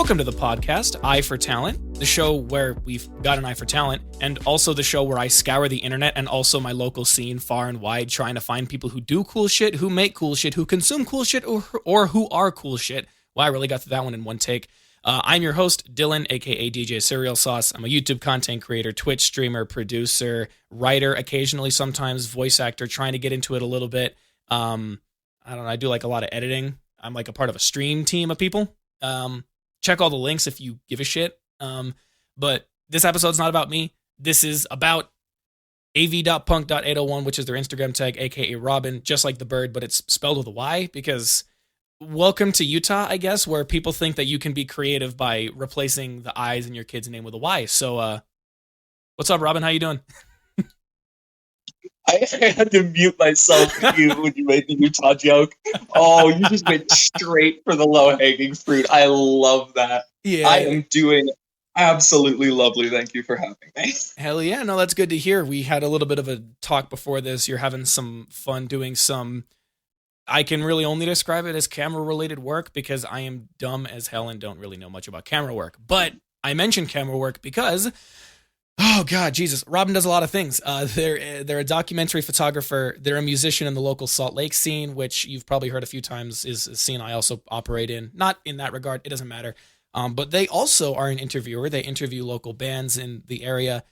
Welcome to the podcast, Eye for Talent, the show where we've got an eye for talent, and also the show where I scour the internet and also my local scene far and wide, trying to find people who do cool shit, who make cool shit, who consume cool shit, or who are cool shit. Well, I really got through that one in one take. I'm your host, Dylan, aka DJ Cereal Sauce. I'm a YouTube content creator, Twitch streamer, producer, writer, occasionally sometimes voice actor, trying to get into it a little bit. I don't know, I do like a lot of editing. I'm like a part of a stream team of people. Check all the links if you give a shit. But this episode's not about me. This is about av.punk.801, which is their Instagram tag, aka Robyn, just like the bird, but it's spelled with a Y, because welcome to Utah, I guess, where people think that you can be creative by replacing the I's in your kid's name with a Y. So, what's up, Robyn? How you doing? I had to mute myself when you made the Utah joke. Oh, you just went straight for the low-hanging fruit. I love that. Yeah. I am doing absolutely lovely. Thank you for having me. Hell yeah. No, that's good to hear. We had a little bit of a talk before this. You're having some fun doing some, I can really only describe it as camera-related work because I am dumb as hell and don't really know much about camera work. But I mentioned camera work because... oh, God, Jesus. Robyn does a lot of things. They're a documentary photographer. They're a musician in the local Salt Lake scene, which you've probably heard a few times is a scene I also operate in. Not in that regard. It doesn't matter. But they also are an interviewer. They interview local bands in the area.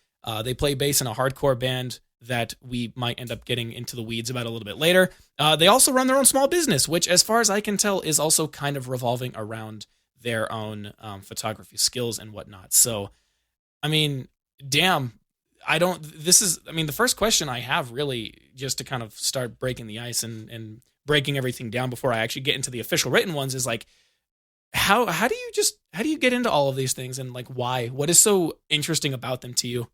They play bass in a hardcore band that we might end up getting into the weeds about a little bit later. They also run their own small business, which, as far as I can tell, is also kind of revolving around their own photography skills and whatnot. So, I mean... damn, the first question I have really, just to kind of start breaking the ice and breaking everything down before I actually get into the official written ones is like, how do you get into all of these things and like why? What is so interesting about them to you?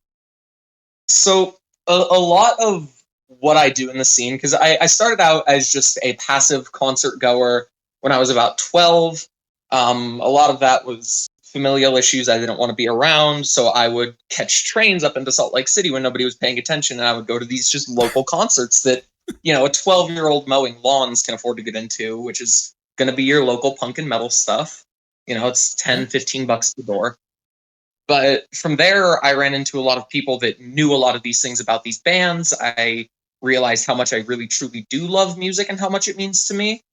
So a lot of what I do in the scene, because I started out as just a passive concert goer when I was about 12. A lot of that was familial issues. I didn't want to be around, so I would catch trains up into Salt Lake City when nobody was paying attention, and I would go to these just local concerts that, you know, a 12-year-old mowing lawns can afford to get into, which is going to be your local punk and metal stuff. You know, it's $10-15 a door. But from there, I ran into a lot of people that knew a lot of these things about these bands. I realized how much I really truly do love music and how much it means to me.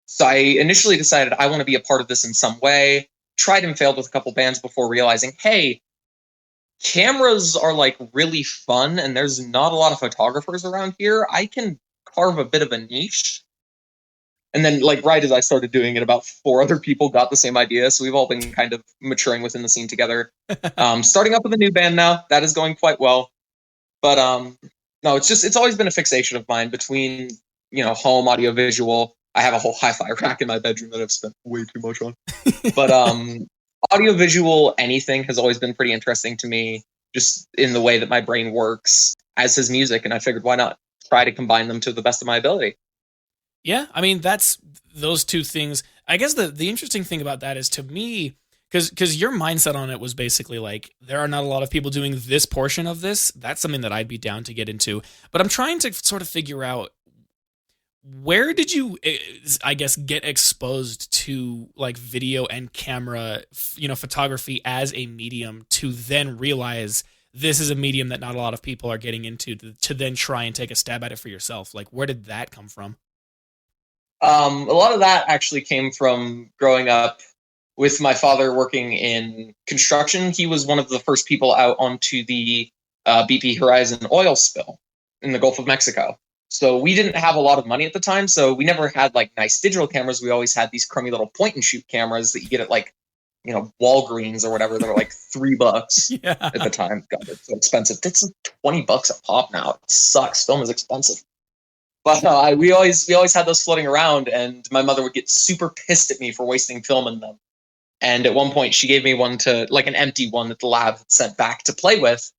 So I initially decided I want to be a part of this in some way. Tried and failed with a couple bands before realizing, hey, cameras are like really fun and there's not a lot of photographers around here. I can carve a bit of a niche. And then like right as I started doing it, about 4 other people got the same idea. So we've all been kind of maturing within the scene together. Starting up with a new band now. That is going quite well. But no, it's always been a fixation of mine between, you know, home, audio, visual. I have a whole hi-fi rack in my bedroom that I've spent way too much on. But audio-visual anything has always been pretty interesting to me, just in the way that my brain works, as has music, and I figured why not try to combine them to the best of my ability. Yeah, I mean, that's those two things. I guess the interesting thing about that is, to me, because your mindset on it was basically like, there are not a lot of people doing this portion of this. That's something that I'd be down to get into. But I'm trying to sort of figure out, where did you, I guess, get exposed to like video and camera, you know, photography as a medium to then realize this is a medium that not a lot of people are getting into to then try and take a stab at it for yourself? Like, where did that come from? A lot of that actually came from growing up with my father working in construction. He was one of the first people out onto the BP Horizon oil spill in the Gulf of Mexico. So we didn't have a lot of money at the time, so we never had like nice digital cameras. We always had these crummy little point and shoot cameras that you get at like, you know, Walgreens or whatever. They're like $3 at the time. God, it's so expensive. It's like $20 a pop now. It sucks. Film is expensive. But we always had those floating around, and my mother would get super pissed at me for wasting film in them. And at one point, she gave me one to, like an empty one that the lab had sent back to play with,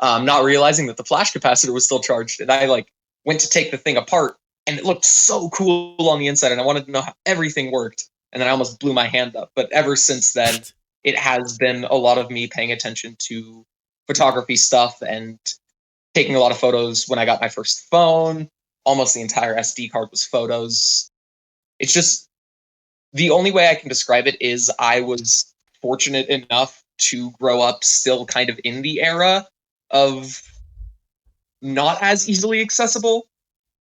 not realizing that the flash capacitor was still charged. And I like went to take the thing apart, and it looked so cool on the inside, and I wanted to know how everything worked, and then I almost blew my hand up. But ever since then, it has been a lot of me paying attention to photography stuff and taking a lot of photos. When I got my first phone, almost the entire SD card was photos. It's just the only way I can describe it is I was fortunate enough to grow up still kind of in the era of not as easily accessible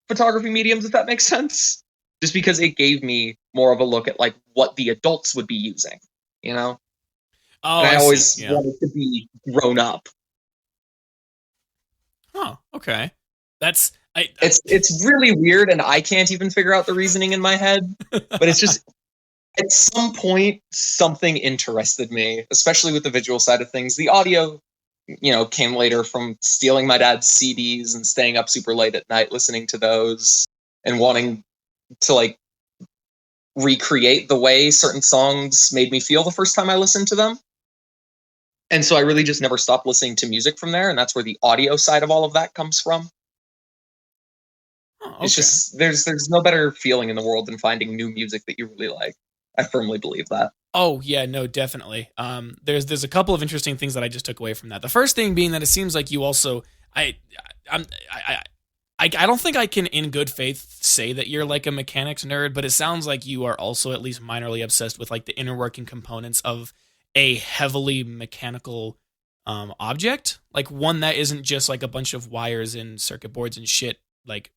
photography mediums, if that makes sense. Just because it gave me more of a look at like what the adults would be using, you know? Oh, And I I see. always Yeah. wanted to be grown up. Oh, okay. That's It's really weird, and I can't even figure out the reasoning in my head. But it's just at some point something interested me, especially with the visual side of things. The audio, came later from stealing my dad's CDs and staying up super late at night listening to those and wanting to like recreate the way certain songs made me feel the first time I listened to them. And so I really just never stopped listening to music from there, and that's where the audio side of all of that comes from. oh, It's okay. just there's no better feeling in the world than finding new music that you really like. I firmly believe that. Oh yeah, no, definitely. There's a couple of interesting things that I just took away from that. The first thing being that it seems like you also I'm I don't think I can in good faith say that you're like a mechanics nerd, but it sounds like you are also at least minorly obsessed with like the inner working components of a heavily mechanical object, like one that isn't just like a bunch of wires and circuit boards and shit like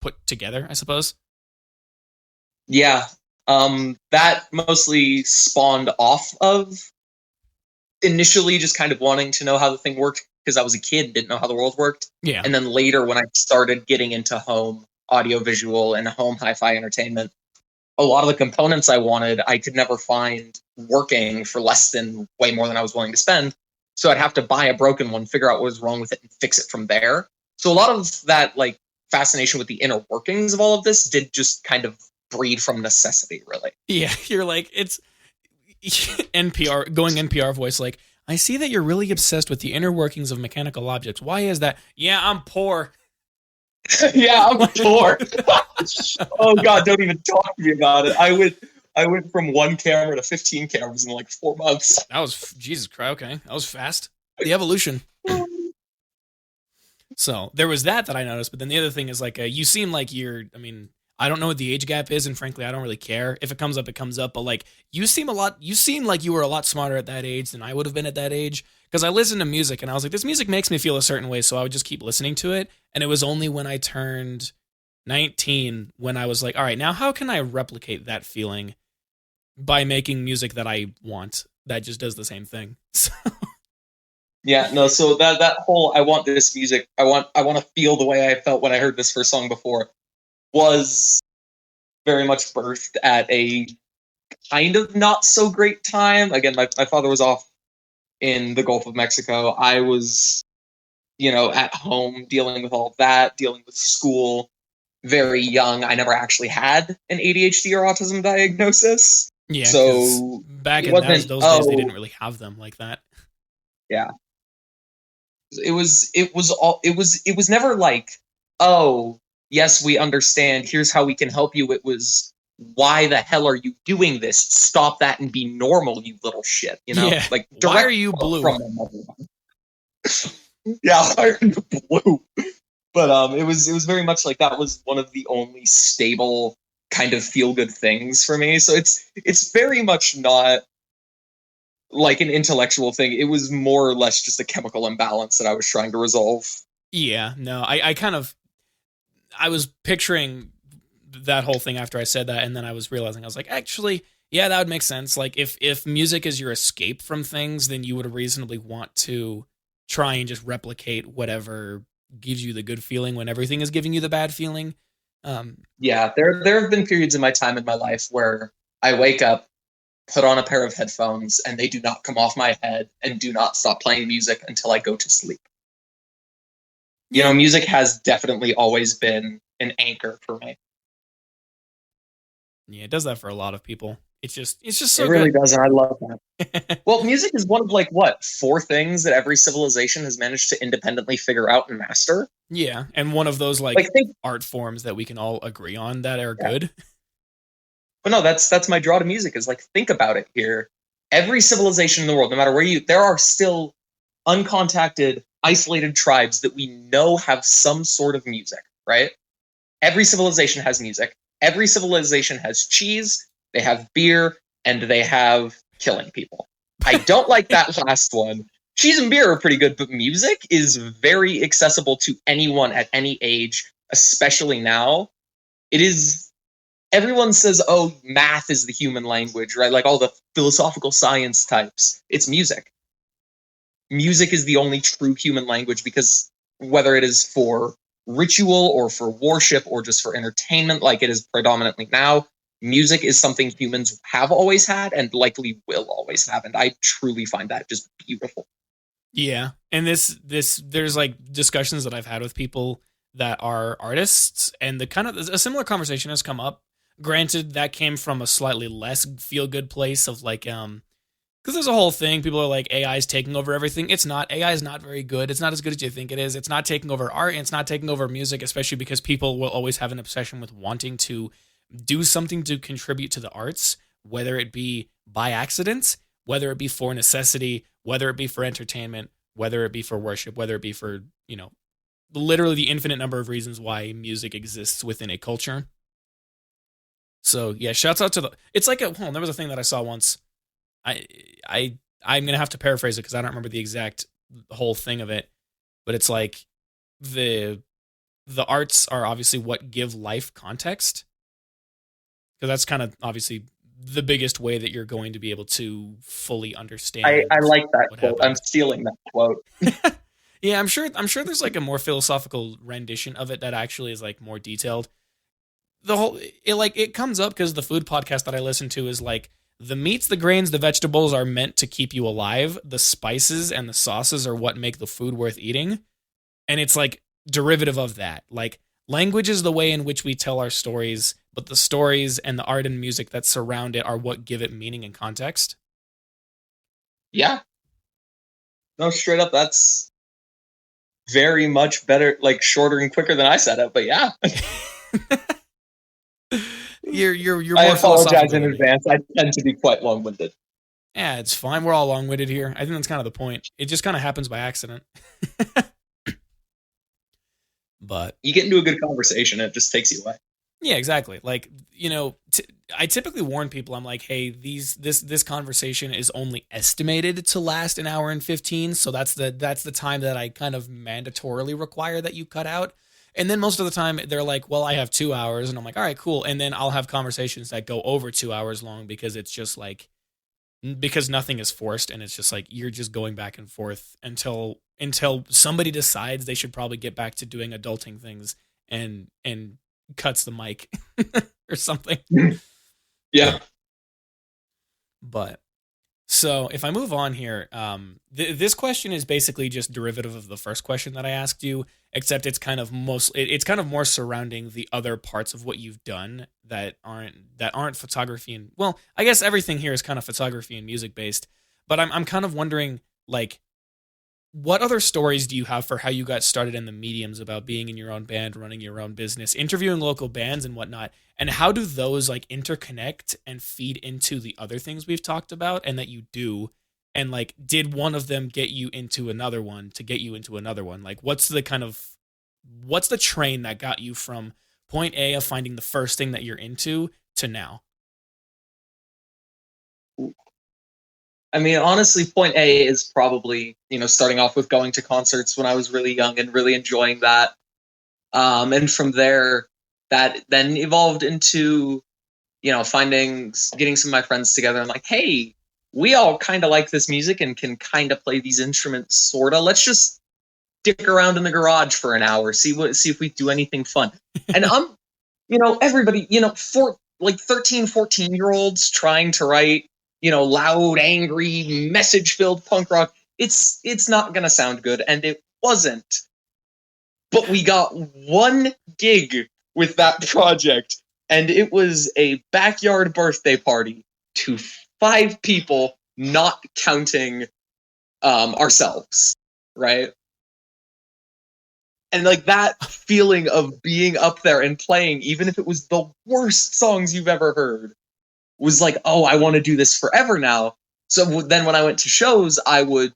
put together, I suppose. Yeah. That mostly spawned off of initially just kind of wanting to know how the thing worked because I was a kid, didn't know how the world worked. Yeah. And then later when I started getting into home audiovisual and home hi-fi entertainment, a lot of the components I wanted, I could never find working for less than way more than I was willing to spend. So I'd have to buy a broken one, figure out what was wrong with it, and fix it from there. So a lot of that like fascination with the inner workings of all of this did just kind of breed from necessity, really. Yeah, you're like it's NPR going NPR voice like I see that you're really obsessed with the inner workings of mechanical objects. Why is that? Yeah, I'm poor. Yeah, I'm poor. Oh God, don't even talk to me about it. I went from one camera to 15 cameras in like 4 months. That was Jesus Christ. Okay, that was fast. The evolution. So there was that I noticed, but then the other thing is like you seem like you're. I mean, I don't know what the age gap is, and frankly, I don't really care if it comes up. It comes up, but like you seem a lot. You seem like you were a lot smarter at that age than I would have been at that age. Because I listened to music and I was like, this music makes me feel a certain way, so I would just keep listening to it. And it was only when I turned 19 when I was like, all right, now how can I replicate that feeling by making music that I want that just does the same thing? So, Yeah, no, so that whole I want this music, I want to feel the way I felt when I heard this first song before was very much birthed at a kind of not so great time. Again, my father was off in the Gulf of Mexico. I was, at home dealing with all of that, dealing with school, very young. I never actually had an ADHD or autism diagnosis. yeah, because So back it in those wasn't, days, they didn't really have them like that. yeah. It was never like, oh, yes, we understand, here's how we can help you. It was, why the hell are you doing this? Stop that and be normal, you little shit, Yeah. like Why are direct you blue? from my mother. Yeah, why are you blue? But it was very much like that was one of the only stable kind of feel good things for me. So it's very much not like an intellectual thing. It was more or less just a chemical imbalance that I was trying to resolve. Yeah, no, I kind of, I was picturing that whole thing after I said that, and then I was realizing, I was like, actually, yeah, that would make sense. Like, if music is your escape from things, then you would reasonably want to try and just replicate whatever gives you the good feeling when everything is giving you the bad feeling. Yeah, there have been periods in my time in my life where I wake up, put on a pair of headphones, and they do not come off my head and do not stop playing music until I go to sleep. Music has definitely always been an anchor for me. Yeah, it does that for a lot of people. It's just It so really good. does, and I love that. Well, music is one of like what, four things that every civilization has managed to independently figure out and master. Yeah, and one of those Like like think, art forms that we can all agree on that are yeah. good. But no, that's my draw to music is like think about it here. Every civilization in the world, no matter where there are still uncontacted, isolated tribes that we know have some sort of music, right? Every civilization has music. Every civilization has cheese. they have beer, and they have killing people. I don't like that last one. Cheese and beer are pretty good, but music is very accessible to anyone at any age, especially now. It is. Everyone says, oh, math is the human language, right? Like all the philosophical science types. It's music. Music is the only true human language, because whether it is for ritual or for worship or just for entertainment, like it is predominantly now, music is something humans have always had and likely will always have. And I truly find that just beautiful. Yeah. And there's like discussions that I've had with people that are artists, and the kind of a similar conversation has come up. Granted, that came from a slightly less feel good place of like, because there's a whole thing. People are like, AI is taking over everything. It's not. AI is not very good. It's not as good as you think it is. It's not taking over art. And it's not taking over music, especially because people will always have an obsession with wanting to do something to contribute to the arts, whether it be by accident, whether it be for necessity, whether it be for entertainment, whether it be for worship, whether it be for, literally the infinite number of reasons why music exists within a culture. So yeah, shouts out to it's like there was a thing that I saw once. I'm gonna have to paraphrase it because I don't remember the exact whole thing of it, but it's like the arts are obviously what give life context, because that's kind of obviously the biggest way that you're going to be able to fully understand. I like that quote. Happened. I'm stealing that quote. Yeah, I'm sure there's like a more philosophical rendition of it that actually is like more detailed. It comes up because the food podcast that I listen to is like, the meats, the grains, the vegetables are meant to keep you alive. The spices and the sauces are what make the food worth eating. And it's like derivative of that. Like, language is the way in which we tell our stories, but the stories and the art and music that surround it are what give it meaning and context. Yeah. No, straight up, that's very much better, like shorter and quicker than I said it, but yeah. You're I more apologize in advance. I tend to be quite long-winded. Yeah, it's fine. We're all long-winded here. I think that's kind of the point. It just kind of happens by accident. But you get into a good conversation, it just takes you away. Yeah, exactly. Like, I typically warn people. I'm like, hey, this conversation is only estimated to last an hour and 15. So that's the time that I kind of mandatorily require that you cut out. And then most of the time they're like, well, I have 2 hours, and I'm like, all right, cool. And then I'll have conversations that go over 2 hours long, because it's just like, because nothing is forced, and it's just like, you're just going back and forth until somebody decides they should probably get back to doing adulting things and cuts the mic or something. Yeah. But so if I move on here, this question is basically just derivative of the first question that I asked you, except it's kind of more surrounding the other parts of what you've done that aren't photography, and, well, I guess everything here is kind of photography and music based. But I'm kind of wondering, like, what other stories do you have for how you got started in the mediums about being in your own band, running your own business, interviewing local bands and whatnot? And how do those like interconnect and feed into the other things we've talked about and that you do? And like, did one of them get you into another one to get you into another one? Like, what's the train that got you from point A of finding the first thing that you're into to now? I mean, honestly, point A is probably, starting off with going to concerts when I was really young and really enjoying that. And from there, that then evolved into, getting some of my friends together and like, hey, we all kind of like this music and can kind of play these instruments, sort of. Let's just dick around in the garage for an hour, see if we do anything fun. And everybody, for like 13, 14-year-olds trying to write, loud, angry, message-filled punk rock, it's not going to sound good, and it wasn't. But we got one gig with that project, and it was a backyard birthday party to 5 people, not counting ourselves, right? And like that feeling of being up there and playing, even if it was the worst songs you've ever heard, was like, oh, I want to do this forever now. So then when I went to shows, I would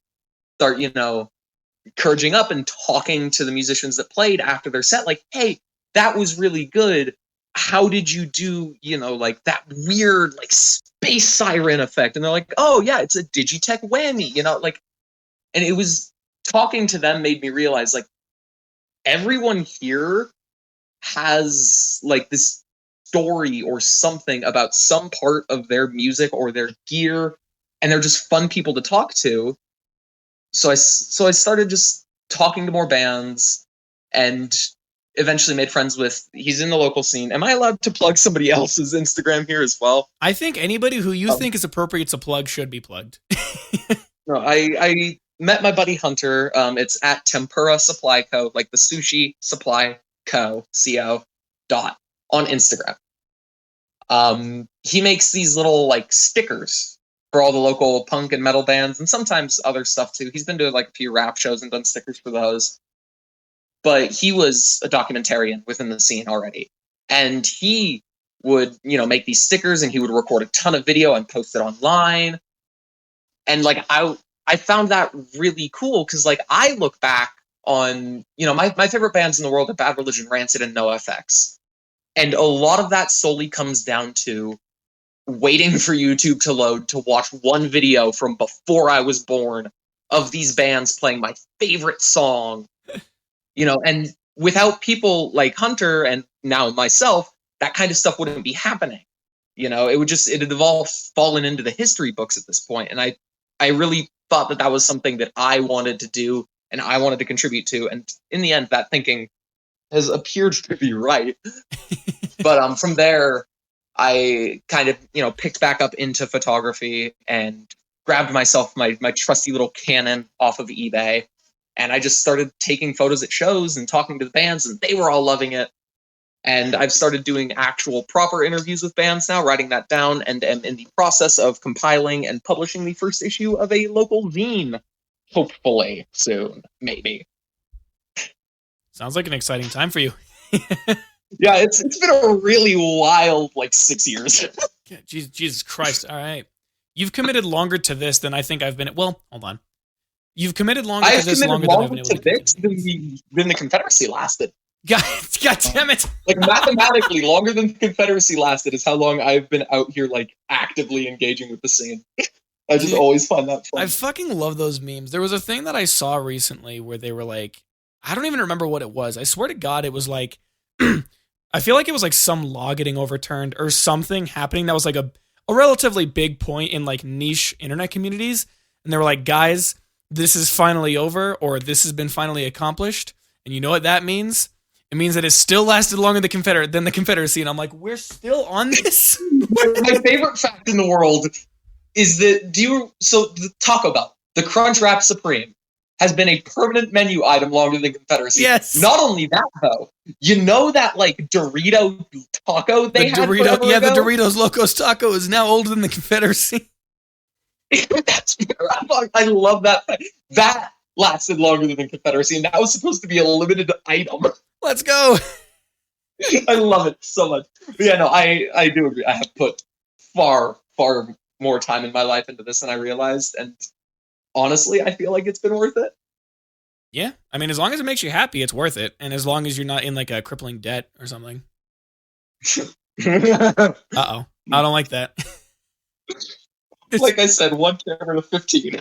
start, encouraging up and talking to the musicians that played after their set, like, hey, that was really good. how did you do, like that weird like space siren effect? And they're like, oh yeah, it's a Digitech whammy, like, and it was talking to them made me realize like everyone here has like this story or something about some part of their music or their gear, and they're just fun people to talk to. So I started just talking to more bands, and eventually made friends with. He's in the local scene. Am I allowed to plug somebody else's Instagram here as well? I think anybody who you think is appropriate to plug should be plugged. No, I met my buddy Hunter. It's at Tempura Supply Co, like the sushi supply co dot on Instagram. He makes these little like stickers for all the local punk and metal bands, and sometimes other stuff too. He's been doing like a few rap shows and done stickers for those. But he was a documentarian within the scene already, and he would make these stickers, and he would record a ton of video and post it online. And like I found that really cool because like I look back on my favorite bands in the world are Bad Religion, Rancid, and NoFX, and a lot of that solely comes down to waiting for YouTube to load to watch one video from before I was born of these bands playing my favorite song, and without people like Hunter and now myself, that kind of stuff wouldn't be happening. It had all fallen into the history books at this point, and I really thought that was something that I wanted to do and I wanted to contribute to. And in the end, that thinking has appeared to be right. But from there, I kind of, picked back up into photography and grabbed myself my trusty little Canon off of eBay. And I just started taking photos at shows and talking to the bands, and they were all loving it. And I've started doing actual proper interviews with bands now, writing that down, and am in the process of compiling and publishing the first issue of a local zine, hopefully soon, maybe. Sounds like an exciting time for you. Yeah, it's been a really wild, 6 years. Yeah, Jesus Christ. All right. You've committed longer to this than I think I've been. Well, hold on. You've committed longer to this longer than I've been able to this than the Confederacy lasted. God damn it. Mathematically, longer than the Confederacy lasted is how long I've been out here, actively engaging with the scene. I just always find that fun. I fucking love those memes. There was a thing that I saw recently where they were like, I don't even remember what it was. I swear to God, it was like, I feel like it was like some law getting overturned or something happening that was like a relatively big point in niche internet communities. And they were like, guys, this is finally over, or this has been finally accomplished. And you know what that means? It means that it still lasted longer than the Confederacy. And I'm like, we're still on this? My favorite fact in the world is that the Taco Bell, the Crunchwrap Supreme, has been a permanent menu item longer than Confederacy. Yes. Not only that, though, that Dorito taco they had forever ago? The Doritos Locos Taco is now older than the Confederacy. I love that. That lasted longer than the Confederacy, and that was supposed to be a limited item. Let's go. I love it so much. But yeah, no, I do agree. I have put far, far more time in my life into this than I realized, and honestly, I feel like it's been worth it. Yeah, I mean, as long as it makes you happy, it's worth it, and as long as you're not in a crippling debt or something. Uh-oh. I don't like that. Like I said, one camera to 15.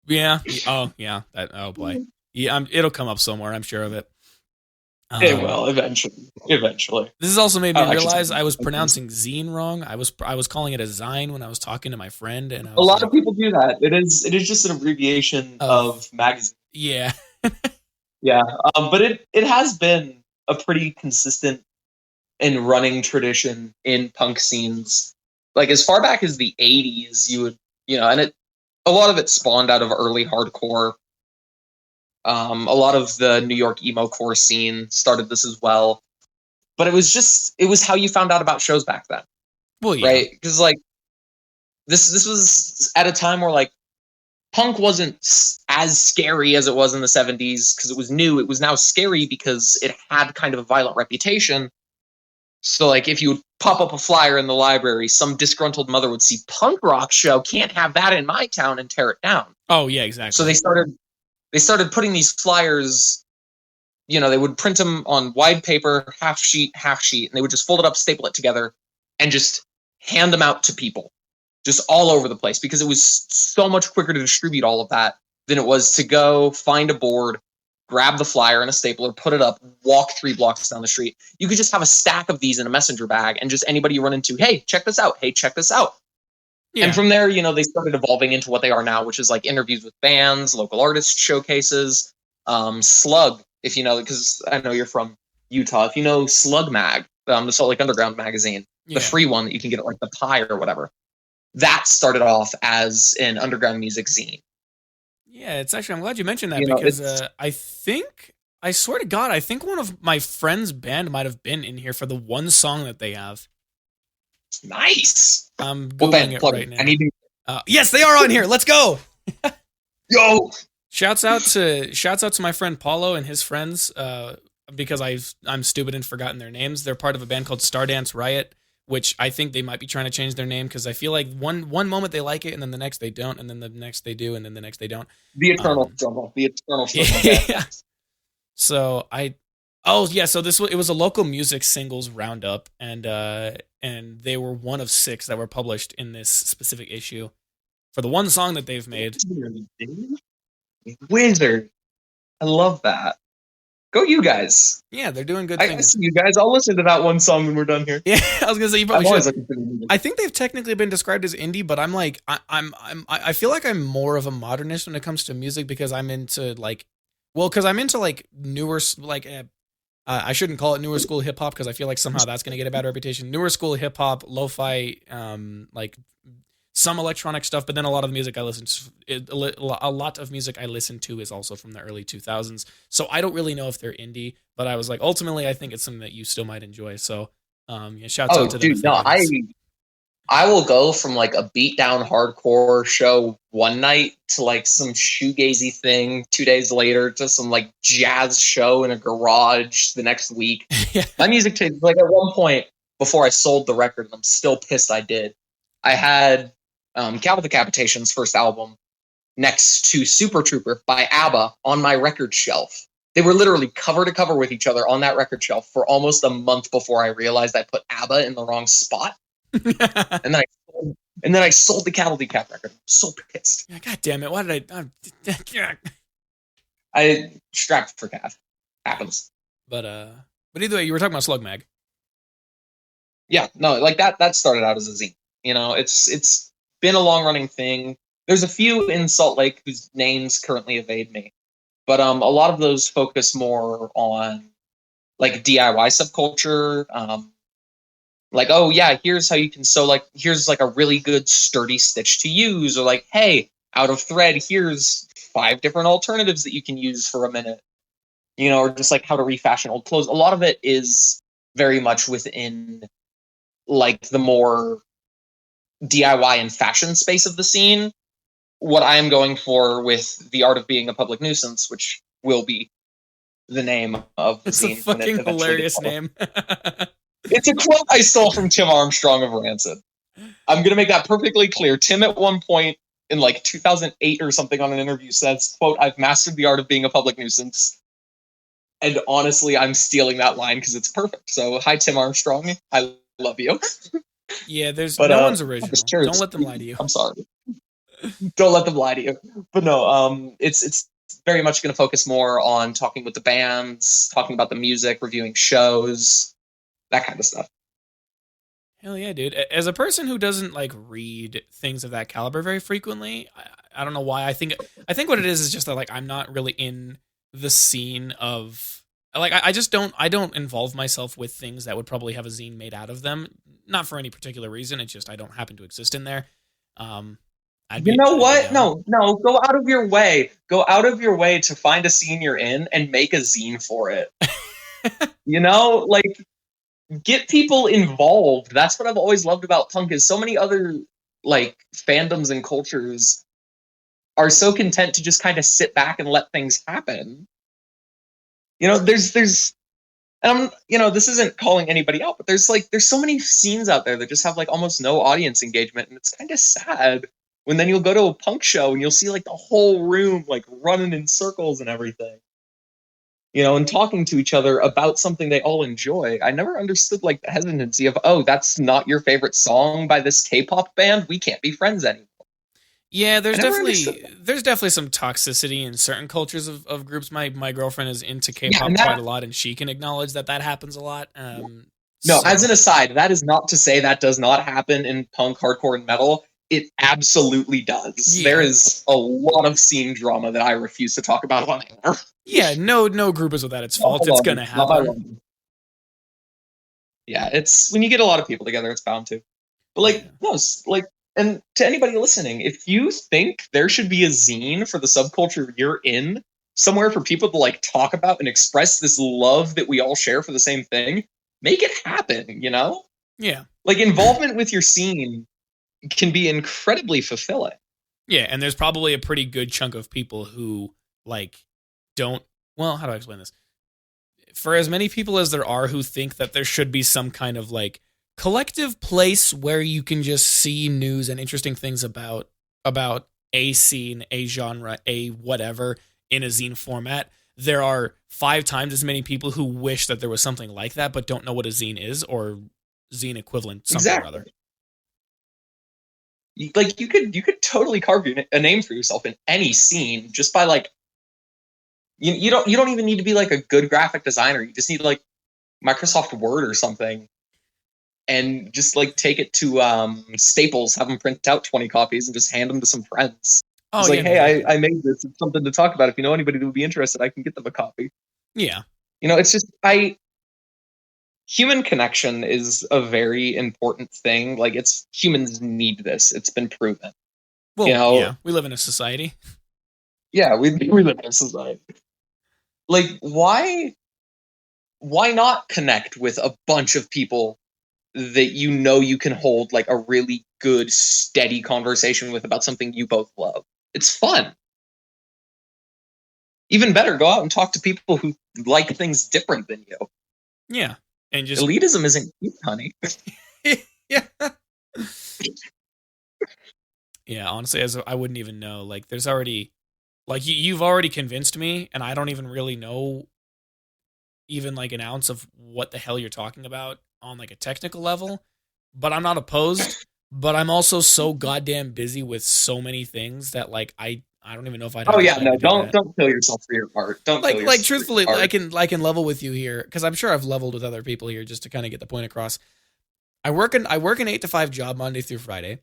Yeah. Oh, yeah. Oh boy. Yeah, it'll come up somewhere. I'm sure of it. It will eventually. This has also made me realize I was pronouncing zine wrong. I was calling it a zine when I was talking to my friend, and a lot of people do that. It is just an abbreviation of magazine. Yeah. Yeah. But it has been a pretty consistent and running tradition in punk scenes. As far back as the 80s, you would, and a lot of it spawned out of early hardcore. A lot of the New York emo core scene started this as well. But it was how you found out about shows back then. Well, yeah. Right? Because, this was at a time where, punk wasn't as scary as it was in the 70s because it was new. It was now scary because it had kind of a violent reputation. So, if you would pop up a flyer in the library, some disgruntled mother would see punk rock show, can't have that in my town, and tear it down. Oh, yeah, exactly. So they started putting these flyers they would print them on wide paper, half sheet, and they would just fold it up, staple it together, and just hand them out to people, just all over the place, because it was so much quicker to distribute all of that than it was to go find a board, grab the flyer and a stapler, put it up, walk 3 blocks down the street. You could just have a stack of these in a messenger bag, and just anybody you run into, hey, check this out. Hey, check this out. Yeah. And from there, they started evolving into what they are now, which is like interviews with bands, local artist showcases, Slug, if you know, because I know you're from Utah. If you know Slug Mag, the Salt Lake Underground magazine, the free one that you can get at like the Pie or whatever, that started off as an underground music zine. Yeah, it's actually, I'm glad you mentioned that, because I swear to God, I think one of my friend's band might have been in here for the one song that they have. Nice. I'm Googling it right now. I need to... yes, they are on here. Let's go. Yo. Shouts out to my friend Paulo and his friends, because I'm stupid and forgotten their names. They're part of a band called Stardance Riot, which I think they might be trying to change their name, because I feel like one moment they like it and then the next they don't, and then the next they do and then the next they don't. The eternal struggle. The eternal struggle. Yeah. So it was a local music singles roundup, and they were one of 6 that were published in this specific issue for the one song that they've made. Wizard. I love that. Go you guys. Yeah, they're doing good things. I see you guys. I'll listen to that one song when we're done here. Yeah, I was gonna say you probably should. I think they've technically been described as indie, but I'm like, I feel like I'm more of a modernist when it comes to music, because I'm into newer, I shouldn't call it newer school hip hop, because I feel like somehow that's gonna get a bad reputation. Newer school hip hop, lo-fi, like some electronic stuff, but then a lot of the music I listen to is also from the early 2000s. So I don't really know if they're indie, but I was like, ultimately, I think it's something that you still might enjoy. So, shouts out to them. Dude, no, I will go from like a beat down hardcore show one night to like some shoegazy thing 2 days later to some like jazz show in a garage the next week. Yeah. My music taste, like at one point before I sold the record, and I'm still pissed I did, I had Cattle Decapitation's first album next to Super Trooper by ABBA on my record shelf. They were literally cover to cover with each other on that record shelf for almost a month before I realized I put ABBA in the wrong spot. and then I sold the Cattle Decap record. I'm so pissed. Yeah, God damn it! Why did I strapped for Cav. Happens. But either way, you were talking about Slug Mag. Yeah, no, like that started out as a zine. It's been a long running thing. There's a few in Salt Lake whose names currently evade me, but a lot of those focus more on like DIY subculture. Like, oh yeah, here's how you can sew, like here's like a really good sturdy stitch to use, or like, hey, out of thread, here's 5 different alternatives that you can use for a minute. Or just like how to refashion old clothes. A lot of it is very much within like the more DIY and fashion space of the scene. What I am going for with The Art of Being a Public Nuisance, which will be the name of the scene. It's a fucking hilarious name. It's a quote I stole from Tim Armstrong of Rancid. I'm going to make that perfectly clear. Tim at one point in like 2008 or something on an interview says, quote, "I've mastered the art of being a public nuisance." And honestly, I'm stealing that line because it's perfect. So hi, Tim Armstrong. I love you. Yeah, no one's original. Don't let them lie to you. I'm sorry. Don't let them lie to you. But no, it's very much going to focus more on talking with the bands, talking about the music, reviewing shows, that kind of stuff. Hell yeah, dude. As a person who doesn't like read things of that caliber very frequently, I don't know why. I think what it is just that like I'm not really in the scene of like I don't involve myself with things that would probably have a zine made out of them. Not for any particular reason. It's just I don't happen to exist in there. You know what? No. Go out of your way. Go out of your way to find a scene you're in and make a zine for it. Like get people involved. That's what I've always loved about punk. Is so many other like fandoms and cultures are so content to just kind of sit back and let things happen. There's and I'm, this isn't calling anybody out, but there's so many scenes out there that just have like almost no audience engagement, and it's kind of sad when then you'll go to a punk show and you'll see like the whole room like running in circles and everything. and talking to each other about something they all enjoy. I never understood like the hesitancy of, oh, that's not your favorite song by this K-pop band, we can't be friends anymore. Yeah, there's definitely some toxicity in certain cultures of groups. My girlfriend is into K-pop quite a lot, and she can acknowledge that happens a lot. No, as an aside, that is not to say that does not happen in punk, hardcore, and metal. It absolutely does. Yeah. There is a lot of scene drama that I refuse to talk about on air. Yeah, no group is without its fault. It's gonna happen. Yeah, it's when you get a lot of people together, it's bound to. But like, no, like, and to anybody listening, if you think there should be a zine for the subculture you're in, somewhere for people to like talk about and express this love that we all share for the same thing, make it happen, Yeah. Like, involvement with your scene can be incredibly fulfilling. Yeah, and there's probably a pretty good chunk of people who, like, don't... Well, how do I explain this? For as many people as there are who think that there should be some kind of, like, collective place where you can just see news and interesting things about a scene, a genre, a whatever, in a zine format, there are 5 times as many people who wish that there was something like that but don't know what a zine is, or zine equivalent something or other. Like, you could totally carve a name for yourself in any scene just by like, you don't even need to be like a good graphic designer. You just need like Microsoft Word or something, and just like take it to Staples, have them print out 20 copies and just hand them to some friends. Oh, it's like, hey, I made this. It's something to talk about. If you know anybody who would be interested, I can get them a copy. Yeah. It's just human connection is a very important thing. Like, humans need this. It's been proven. Well, yeah, we live in a society. Yeah, we live in a society. Like, why not connect with a bunch of people that you can hold like a really good, steady conversation with about something you both love? It's fun. Even better, go out and talk to people who like things different than you. Yeah. And just elitism isn't cute, honey. Yeah. Yeah, honestly, as I wouldn't even know. Like, there's already, like, you've already convinced me, and I don't even really know even like an ounce of what the hell you're talking about on like a technical level. But I'm not opposed. But I'm also so goddamn busy with so many things that like I don't even know if I'd. Oh yeah, no, don't kill yourself for your art. Don't like truthfully, I can level with you here, because I'm sure I've leveled with other people here just to kind of get the point across. I work an 8 to 5 job Monday through Friday.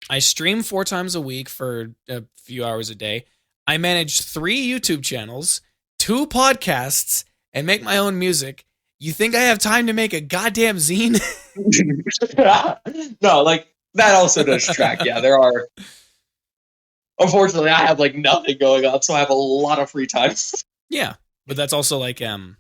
I stream 4 times a week for a few hours a day. I manage 3 YouTube channels, 2 podcasts, and make my own music. You think I have time to make a goddamn zine? No, like, that also does track. Yeah, there are. Unfortunately, I have like nothing going on, so I have a lot of free time. Yeah, but that's also like well,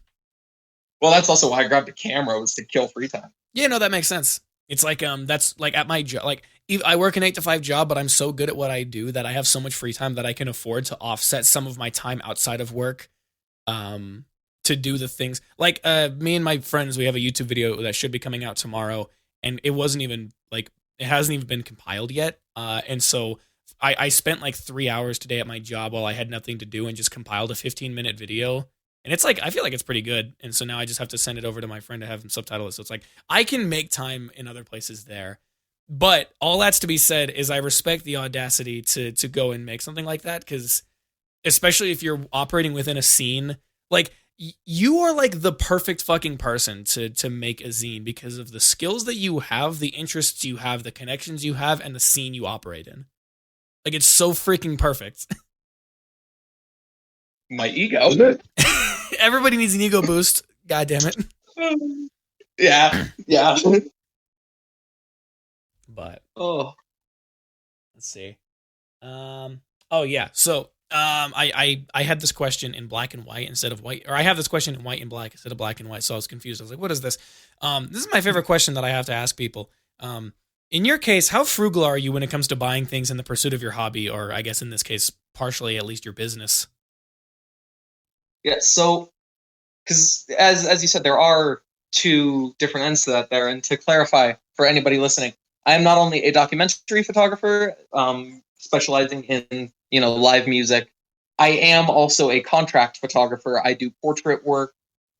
that's also why I grabbed a camera, was to kill free time. Yeah, no, that makes sense. It's like that's like at my job. Like, I work an 8 to 5 job, but I'm so good at what I do that I have so much free time that I can afford to offset some of my time outside of work, to do the things like me and my friends. We have a YouTube video that should be coming out tomorrow, and it hasn't even been compiled yet. And so I spent like 3 hours today at my job while I had nothing to do and just compiled a 15-minute video. And it's like, I feel like it's pretty good. And so now I just have to send it over to my friend to have him subtitle it. So it's like, I can make time in other places there. But all that's to be said is I respect the audacity to go and make something like that. Because especially if you're operating within a scene, like, you are like the perfect fucking person to make a zine because of the skills that you have, the interests you have, the connections you have, and the scene you operate in. Like, it's so freaking perfect. My ego. Everybody needs an ego boost. God damn it. Yeah. But let's see. Oh yeah. So I had this question in black and white instead of white, or I have this question in white and black instead of black and white. So I was confused. I was like, what is this? This is my favorite question that I have to ask people. In your case, how frugal are you when it comes to buying things in the pursuit of your hobby, or I guess in this case, partially at least your business? Yeah, so, because as you said, there are 2 different ends to that there. And to clarify for anybody listening, I am not only a documentary photographer, specializing in live music, I am also a contract photographer. I do portrait work.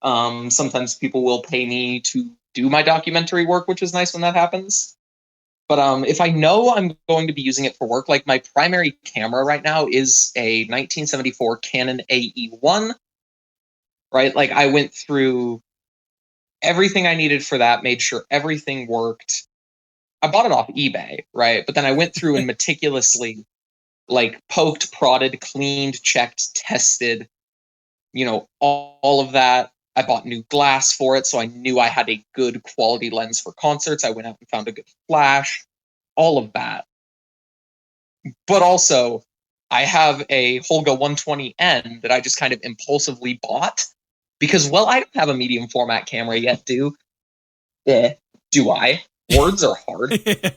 Sometimes people will pay me to do my documentary work, which is nice when that happens. But if I know I'm going to be using it for work, like my primary camera right now is a 1974 Canon AE1, right? Like I went through everything I needed for that, made sure everything worked. I bought it off eBay, right? But then I went through and meticulously like poked, prodded, cleaned, checked, tested, all of that. I bought new glass for it, so I knew I had a good quality lens for concerts. I went out and found a good flash, all of that. But also, I have a Holga 120N that I just kind of impulsively bought because, well, I don't have a medium format camera yet, do I? Words are hard. I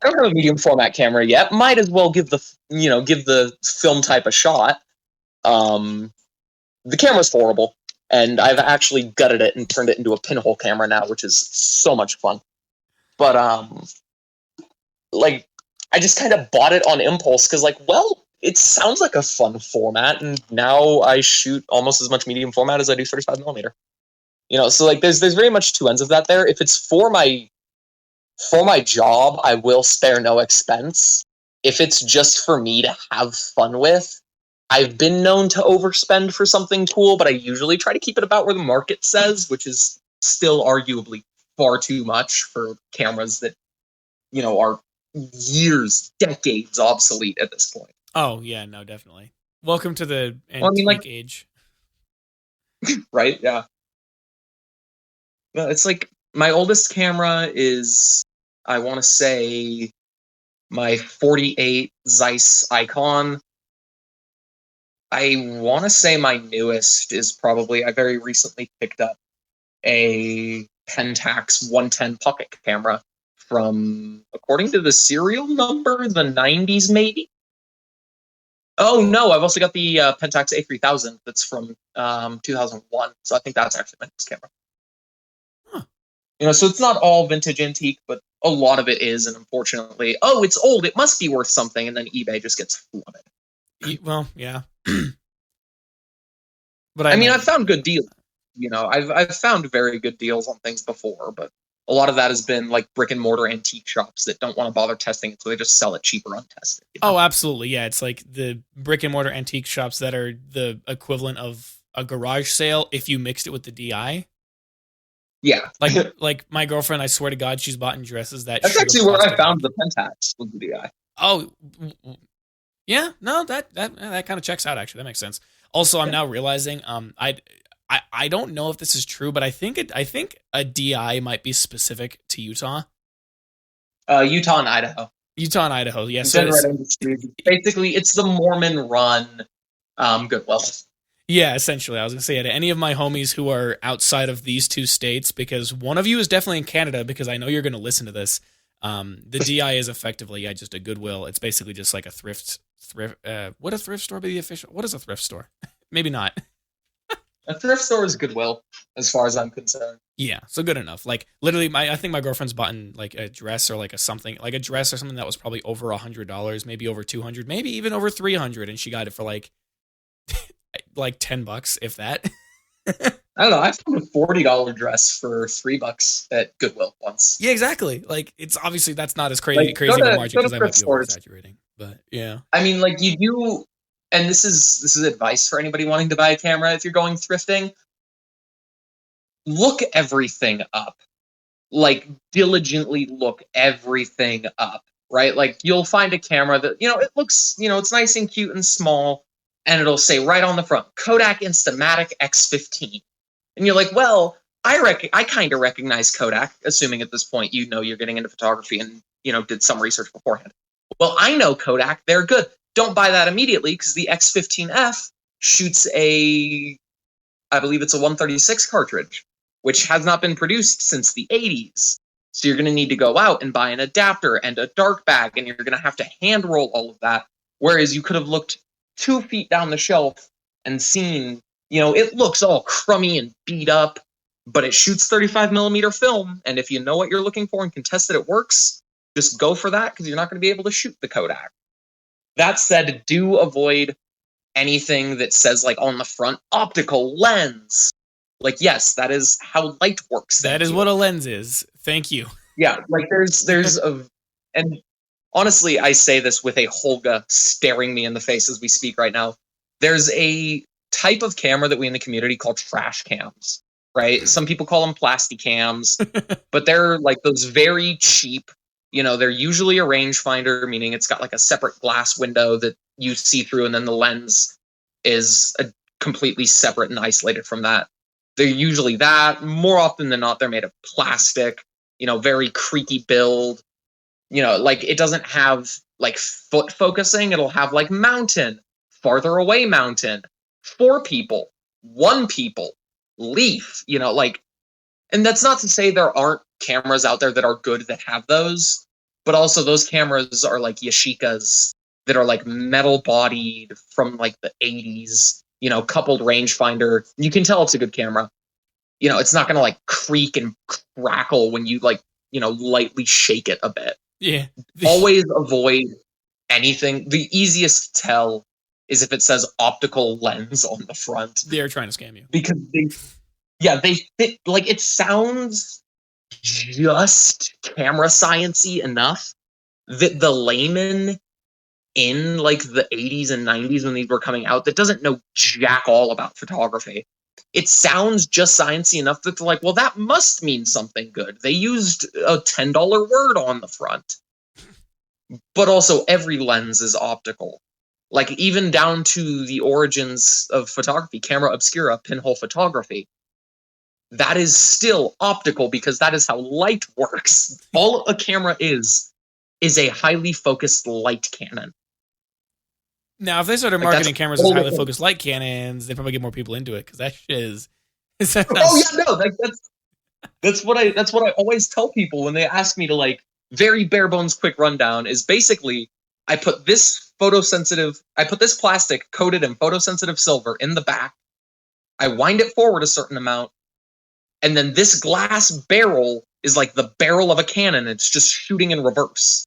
don't have a medium format camera yet. Might as well give the film type a shot. The camera's horrible, and I've actually gutted it and turned it into a pinhole camera now, which is so much fun. But I just kind of bought it on impulse because, it sounds like a fun format, and now I shoot almost as much medium format as I do 35 millimeter. So there's very much two ends of that there. If it's for my job, I will spare no expense. If it's just for me to have fun with, I've been known to overspend for something cool, but I usually try to keep it about where the market says, which is still arguably far too much for cameras that, are years, decades obsolete at this point. Oh, yeah, no, definitely. Welcome to the antique age. Right, yeah. Well, it's like my oldest camera is, I want to say, my 48 Zeiss Icon. I want to say my newest is probably, I very recently picked up a Pentax 110 pocket camera from, according to the serial number, the 90s maybe? Oh no, I've also got the Pentax A3000 that's from 2001, so I think that's actually my newest camera. Huh. So it's not all vintage antique, but a lot of it is, and unfortunately, it's old, it must be worth something, and then eBay just gets flooded. Well, yeah. But I've found good deals. I've found very good deals on things before, but a lot of that has been like brick and mortar antique shops that don't want to bother testing it, so they just sell it cheaper untested. Oh, absolutely. Yeah, it's like the brick and mortar antique shops that are the equivalent of a garage sale if you mixed it with the DI. Yeah. Like my girlfriend, I swear to God, she's bought in dresses that that's actually where I found the Pentax with the DI. Oh, yeah. No, that kind of checks out, actually. That makes sense. Also, I'm now realizing I don't know if this is true, but I think a DI might be specific to Utah. Utah and Idaho. Yeah. So basically, it's the Mormon-run Goodwill. Yeah, essentially. I was going to say, to any of my homies who are outside of these two states, because one of you is definitely in Canada, because I know you're going to listen to this. The DI is effectively just a Goodwill. It's basically just like a thrift. Would a thrift store be the official? What is a thrift store? Maybe not. A thrift store is Goodwill, as far as I'm concerned. Yeah, so good enough. Like literally, I think my girlfriend's bought like a dress or like a dress or something that was probably over $100, maybe over $200, maybe even over $300, and she got it for like $10, if that. I don't know. I found a $40 dress for $3 at Goodwill once. Yeah, exactly. Like, it's obviously that's not as crazy of a margin because I might be over exaggerating. But yeah, you do. And this is advice for anybody wanting to buy a camera if you're going thrifting. Look everything up. Like, diligently look everything up, right? Like, you'll find a camera that, it looks, it's nice and cute and small, and it'll say right on the front, Kodak Instamatic X15. And you're like, well, I kind of recognize Kodak, assuming at this point you're getting into photography and, did some research beforehand. Well, I know Kodak, they're good. Don't buy that immediately because the X15F shoots I believe it's a 136 cartridge, which has not been produced since the 80s. So you're going to need to go out and buy an adapter and a dark bag, and you're going to have to hand roll all of that. Whereas you could have looked 2 feet down the shelf and seen, it looks all crummy and beat up, but it shoots 35 millimeter film. And if you know what you're looking for and can test that it works, just go for that because you're not going to be able to shoot the Kodak. That said, do avoid anything that says like on the front optical lens. Like, yes, that is how light works. That is what a lens is. Thank you. Yeah, like there's a, and honestly, I say this with a Holga staring me in the face as we speak right now. There's a type of camera that we in the community call trash cams, right? Some people call them plastic cams, but they're like those very cheap, they're usually a rangefinder, meaning it's got like a separate glass window that you see through, and then the lens is completely separate and isolated from that. They're usually that. More often than not, they're made of plastic, very creaky build. Like it doesn't have like foot focusing. It'll have like mountain, farther away mountain, 4 people, 1 people, leaf, and that's not to say there aren't cameras out there that are good that have those, but also those cameras are like Yashicas that are like metal bodied from like the 80s, coupled rangefinder. You can tell it's a good camera. It's not going to like creak and crackle when you like, lightly shake it a bit. Yeah. Always avoid anything. The easiest tell is if it says optical lens on the front. They're trying to scam you. Because they fit, like it sounds just camera science-y enough that the layman in like the 80s and 90s when these were coming out that doesn't know jack all about photography, it sounds just sciencey enough that they're like, well, that must mean something good. They used a $10 word on the front. But also every lens is optical. Like even down to the origins of photography, camera obscura, pinhole photography. That is still optical because that is how light works. All a camera is a highly focused light cannon. Now, if they started marketing cameras as highly focused light cannons, they probably get more people into it because that shit is. Oh yeah, no, that's what I always tell people when they ask me to like very bare bones quick rundown. Is basically I put this plastic coated in photosensitive silver in the back. I wind it forward a certain amount, and then this glass barrel is like the barrel of a cannon. It's just shooting in reverse.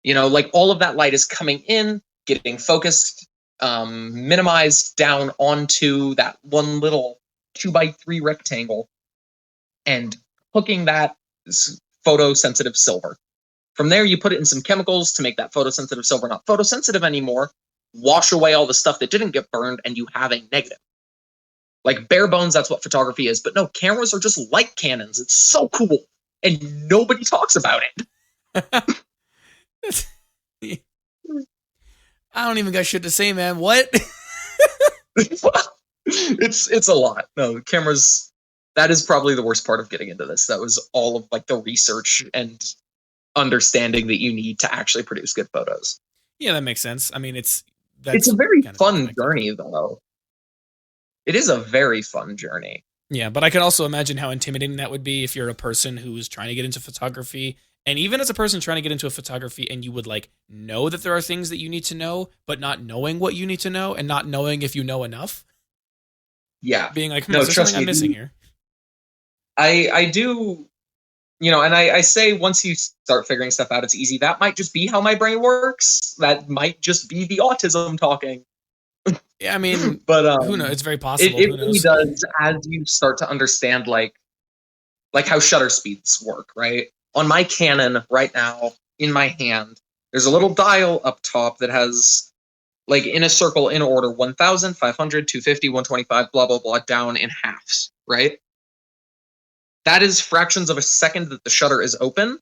Like all of that light is coming in, getting focused, minimized down onto that one little 2x3 rectangle, and hooking that photosensitive silver. From there, you put it in some chemicals to make that photosensitive silver not photosensitive anymore, wash away all the stuff that didn't get burned, and you have a negative. Like bare bones, that's what photography is. But no, cameras are just light cannons. It's so cool, and nobody talks about it. I don't even got shit to say, man. What? It's a lot. No, cameras. That is probably the worst part of getting into this. That was all of like the research and understanding that you need to actually produce good photos. Yeah, that makes sense. I mean, it's a very fun journey, though. It is a very fun journey. Yeah, but I can also imagine how intimidating that would be if you're a person who's trying to get into photography. And even as a person trying to get into a photography and you would like know that there are things that you need to know, but not knowing what you need to know and not knowing if you know enough. Yeah. Being like, no, trust me, I'm missing here. I do, and I say once you start figuring stuff out, it's easy. That might just be how my brain works. That might just be the autism talking. Yeah, I mean, but who knows? It's very possible. It really does as you start to understand like how shutter speeds work, right? On my Canon right now, in my hand, there's a little dial up top that has, like, in a circle in order, 1,000, 500, 250, 125, blah, blah, blah, down in halves, right? That is fractions of a second that the shutter is open.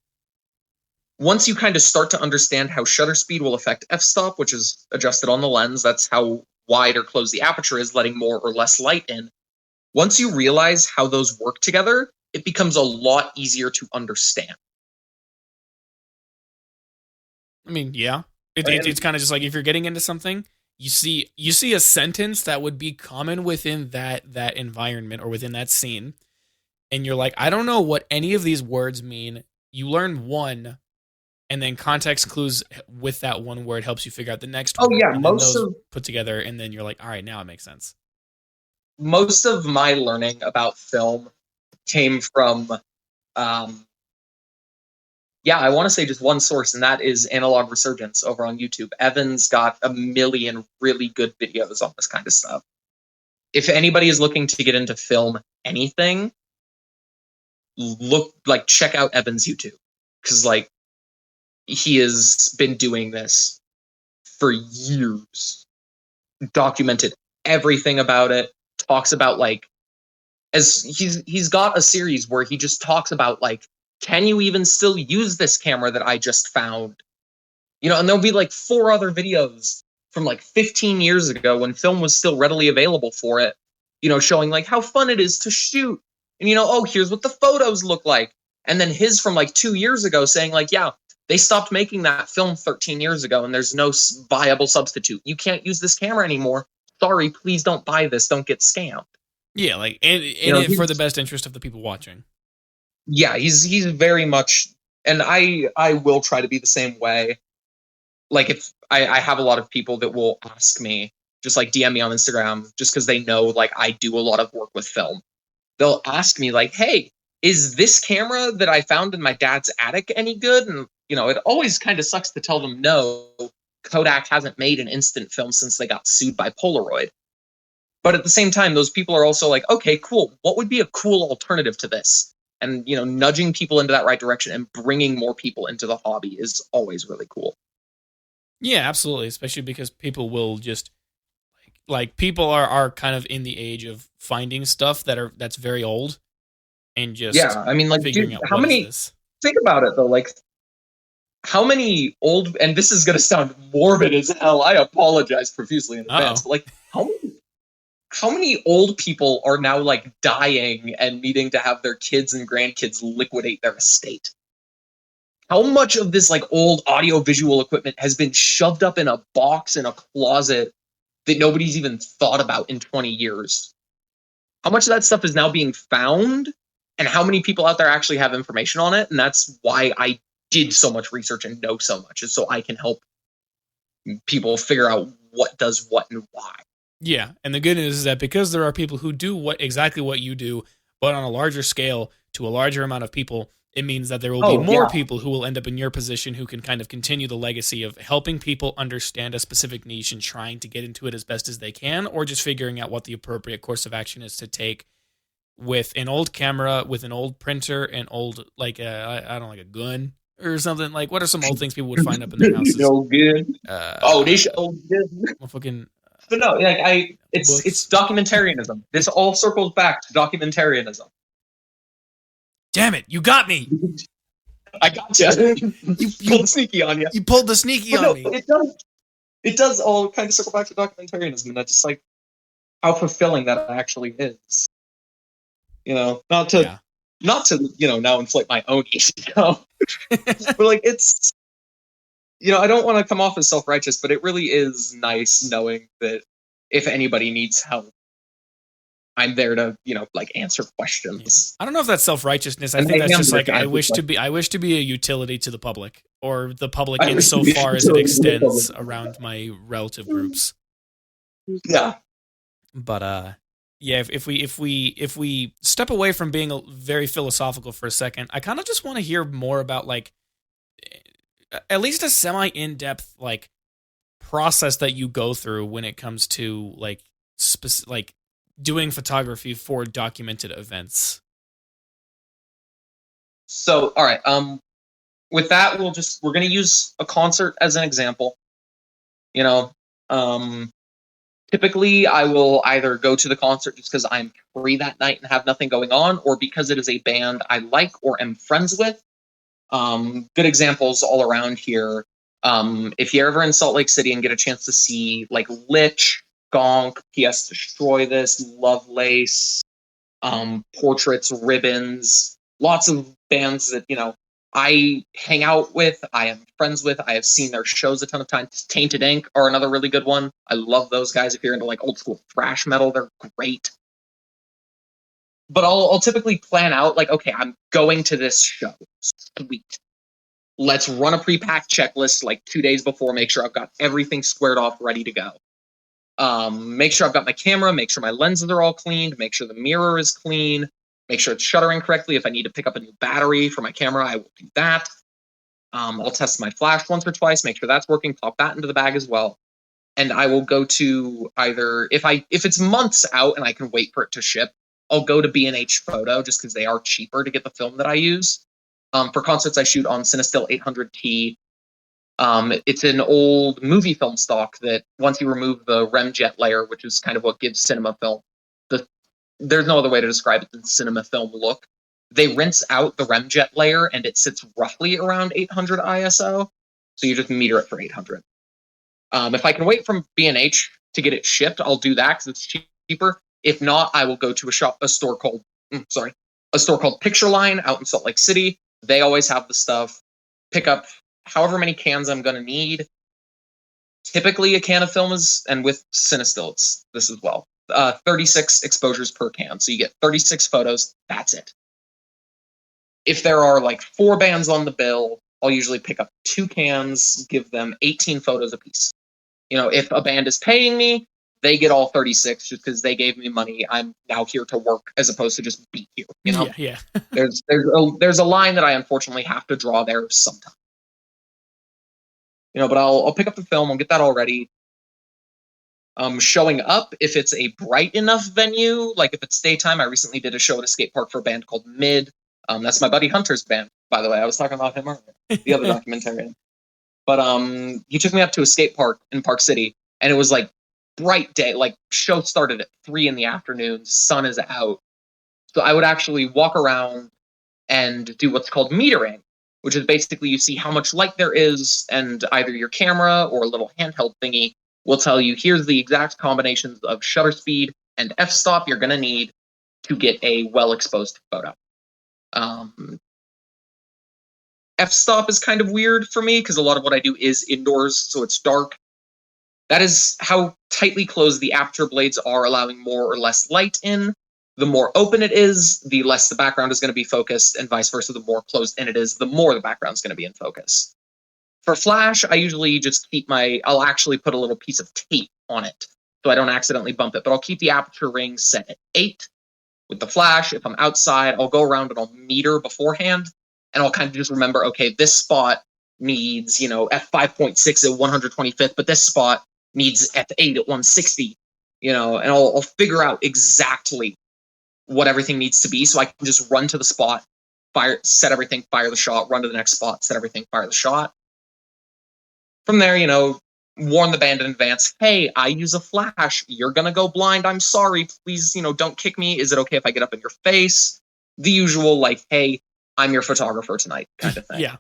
Once you kind of start to understand how shutter speed will affect f-stop, which is adjusted on the lens, that's how wide or close the aperture is, letting more or less light in. Once you realize how those work together, it becomes a lot easier to understand. I mean, yeah. It's kind of just like if you're getting into something, you see a sentence that would be common within that environment or within that scene, and you're like, I don't know what any of these words mean. You learn one, and then context clues with that one word helps you figure out the next word. Oh yeah, and most of put together, and then you're like, all right, now it makes sense. Most of my learning about film came from yeah, I want to say just one source, and that is Analog Resurgence over on YouTube. Evan's got a million really good videos on this kind of stuff. If anybody is looking to get into film anything, check out Evan's YouTube, because like he has been doing this for years, documented everything about it, talks about like, as he's got a series where he just talks about like, can you even still use this camera that I just found? You know, and there'll be like 4 other videos from like 15 years ago when film was still readily available for it, you know, showing like how fun it is to shoot. And, you know, oh, here's what the photos look like. And then his from like 2 years ago saying like, yeah, they stopped making that film 13 years ago and there's no viable substitute. You can't use this camera anymore. Sorry, please don't buy this. Don't get scammed. Yeah, like, and it for the best interest of the people watching. Yeah, he's very much, and I will try to be the same way. Like, if I have a lot of people that will ask me, just like DM me on Instagram, just because they know like I do a lot of work with film. They'll ask me like, hey, is this camera that I found in my dad's attic any good? And, you know, it always kind of sucks to tell them no. Kodak hasn't made an instant film since they got sued by Polaroid. But at the same time, those people are also like, okay, cool. What would be a cool alternative to this? And, you know, nudging people into that right direction and bringing more people into the hobby is always really cool. Yeah, absolutely. Especially because people will just like people are kind of in the age of finding stuff that's very old and just I mean, like, figuring dude, out how many. Think about it though, like, how many old, and this is gonna sound morbid as hell. I apologize profusely in advance. But like, how many old people are now like dying and needing to have their kids and grandkids liquidate their estate? How much of this like old audio visual equipment has been shoved up in a box in a closet that nobody's even thought about in 20 years? How much of that stuff is now being found, and how many people out there actually have information on it? And that's why I did so much research and know so much, is so I can help people figure out what does what and why. Yeah, and the good news is that because there are people who do exactly what you do, but on a larger scale to a larger amount of people, it means that there will be more people who will end up in your position who can kind of continue the legacy of helping people understand a specific niche and trying to get into it as best as they can, or just figuring out what the appropriate course of action is to take with an old camera, with an old printer, an old, like, I don't know, like a gun or something. Like, what are some old things people would find up in their houses? No good. This old good. Fucking. But no, like it's documentarianism. This all circles back to documentarianism. Damn it, you got me. I got you. You pulled the sneaky on you. You pulled the sneaky on me. It does all kind of circle back to documentarianism, and that's just like how fulfilling that actually is. You know, not to you know, now inflate my own ego, but like it's, you know, I don't want to come off as self-righteous, but it really is nice knowing that if anybody needs help, I'm there to, you know, like answer questions. Yeah. I don't know if that's self-righteousness. I think that's just like I wish to be a utility to the public, or the public insofar as it extends around my relative groups. Yeah. But yeah, if we step away from being very philosophical for a second, I kind of just want to hear more about like at least a semi in-depth like process that you go through when it comes to like like doing photography for documented events. So, all right. With that, we're going to use a concert as an example. You know, typically I will either go to the concert just because I'm free that night and have nothing going on, or because it is a band I like or am friends with. Good examples all around here. If you're ever in Salt Lake City and get a chance to see like Lich, Gonk, PS Destroy This, Lovelace, Portraits, Ribbons, lots of bands that, you know, I hang out with, I am friends with, I have seen their shows a ton of times. Tainted Ink are another really good one. I love those guys. If you're into like old school thrash metal, they're great. But I'll typically plan out like, okay, I'm going to this show. Sweet. Let's run a pre-packed checklist like 2 days before, make sure I've got everything squared off, ready to go. Make sure I've got my camera, make sure my lenses are all cleaned, make sure the mirror is clean, make sure it's shuttering correctly. If I need to pick up a new battery for my camera, I will do that. I'll test my flash once or twice, make sure that's working, pop that into the bag as well. And I will go to either, if it's months out and I can wait for it to ship, I'll go to B&H Photo just because they are cheaper to get the film that I use. For concerts, I shoot on Cinestill 800T. It's an old movie film stock that once you remove the remjet layer, which is kind of what gives cinema film, there's no other way to describe it than cinema film look. They rinse out the remjet layer and it sits roughly around 800 ISO. So you just meter it for 800. If I can wait from B&H to get it shipped, I'll do that because it's cheaper. If not, I will go to a store called Picture Line out in Salt Lake City. They always have the stuff. Pick up however many cans I'm going to need. Typically, a can of film is, and with Cinestill, it's this as well, 36 exposures per can. So you get 36 photos. That's it. If there are like 4 bands on the bill, I'll usually pick up 2 cans, give them 18 photos apiece. If a band is paying me, they get all 36 just because they gave me money. I'm now here to work as opposed to just be here. Yeah. there's a line that I unfortunately have to draw there sometimes. But I'll pick up the film, I'll get that all ready. Showing up, if it's a bright enough venue, like if it's daytime, I recently did a show at a skate park for a band called Mid. That's my buddy Hunter's band, by the way. I was talking about him earlier, the other documentarian. But he took me up to a skate park in Park City, and it was like bright day. Like show started at 3 p.m, sun is out. So I would actually walk around and do what's called metering, which is basically you see how much light there is, and either your camera or a little handheld thingy will tell you, here's the exact combinations of shutter speed and f-stop you're going to need to get a well-exposed photo. F-stop is kind of weird for me because a lot of what I do is indoors, so it's dark. That is how tightly closed the aperture blades are, allowing more or less light in. The more open it is, the less the background is going to be focused, and vice versa. The more closed in it is, the more the background is going to be in focus. For flash, I usually just I'll actually put a little piece of tape on it so I don't accidentally bump it, but I'll keep the aperture ring set at 8. With the flash, if I'm outside, I'll go around and I'll meter beforehand, and I'll kind of just remember, okay, this spot needs, f5.6 at 125th, but this spot needs f8 at 160, and I'll figure out exactly what everything needs to be so I can just run to the spot, set everything, fire the shot, run to the next spot, set everything, fire the shot. From there, warn the band in advance, hey, I use a flash, you're gonna go blind, I'm sorry, please, don't kick me, is it okay if I get up in your face? The usual, like, hey, I'm your photographer tonight kind of thing. Yeah.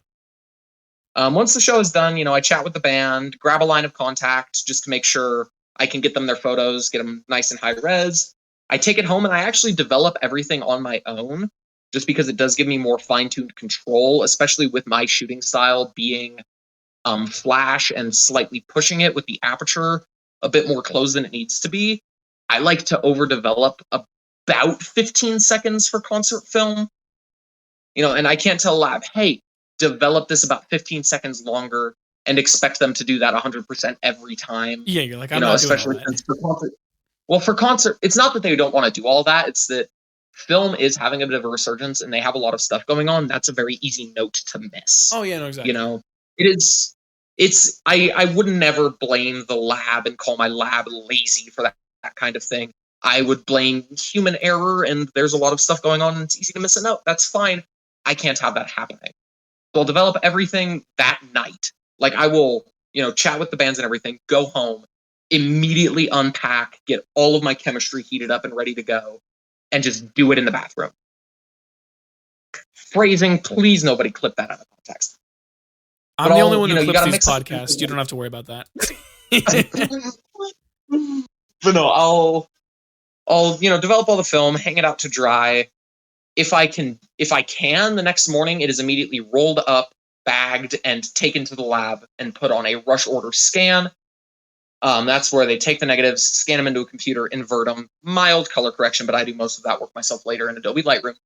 Once the show is done, I chat with the band, grab a line of contact just to make sure I can get them their photos, get them nice and high res. I take it home and I actually develop everything on my own just because it does give me more fine-tuned control, especially with my shooting style being flash and slightly pushing it with the aperture a bit more closed than it needs to be. I like to overdevelop about 15 seconds for concert film. And I can't tell a lab, hey, develop this about 15 seconds longer and expect them to do that 100% every time. Yeah, you're like, I'm not especially doing all that. For concert. Well, for concert, it's not that they don't want to do all that. It's that film is having a bit of a resurgence and they have a lot of stuff going on. That's a very easy note to miss. Oh, yeah, no, exactly. It is. I would never blame the lab and call my lab lazy for that kind of thing. I would blame human error, and there's a lot of stuff going on and it's easy to miss a note. That's fine. I can't have that happening. So I'll develop everything that night. Like I will, chat with the bands and everything, go home, immediately unpack, get all of my chemistry heated up and ready to go, and just do it in the bathroom. Phrasing, please nobody clip that out of context. I'm the only one who clips these podcasts. You don't have to worry about that. But no, I'll develop all the film, hang it out to dry. If I can, the next morning it is immediately rolled up, bagged, and taken to the lab and put on a rush order scan. That's where they take the negatives, scan them into a computer, invert them, mild color correction, but I do most of that work myself later in Adobe Lightroom.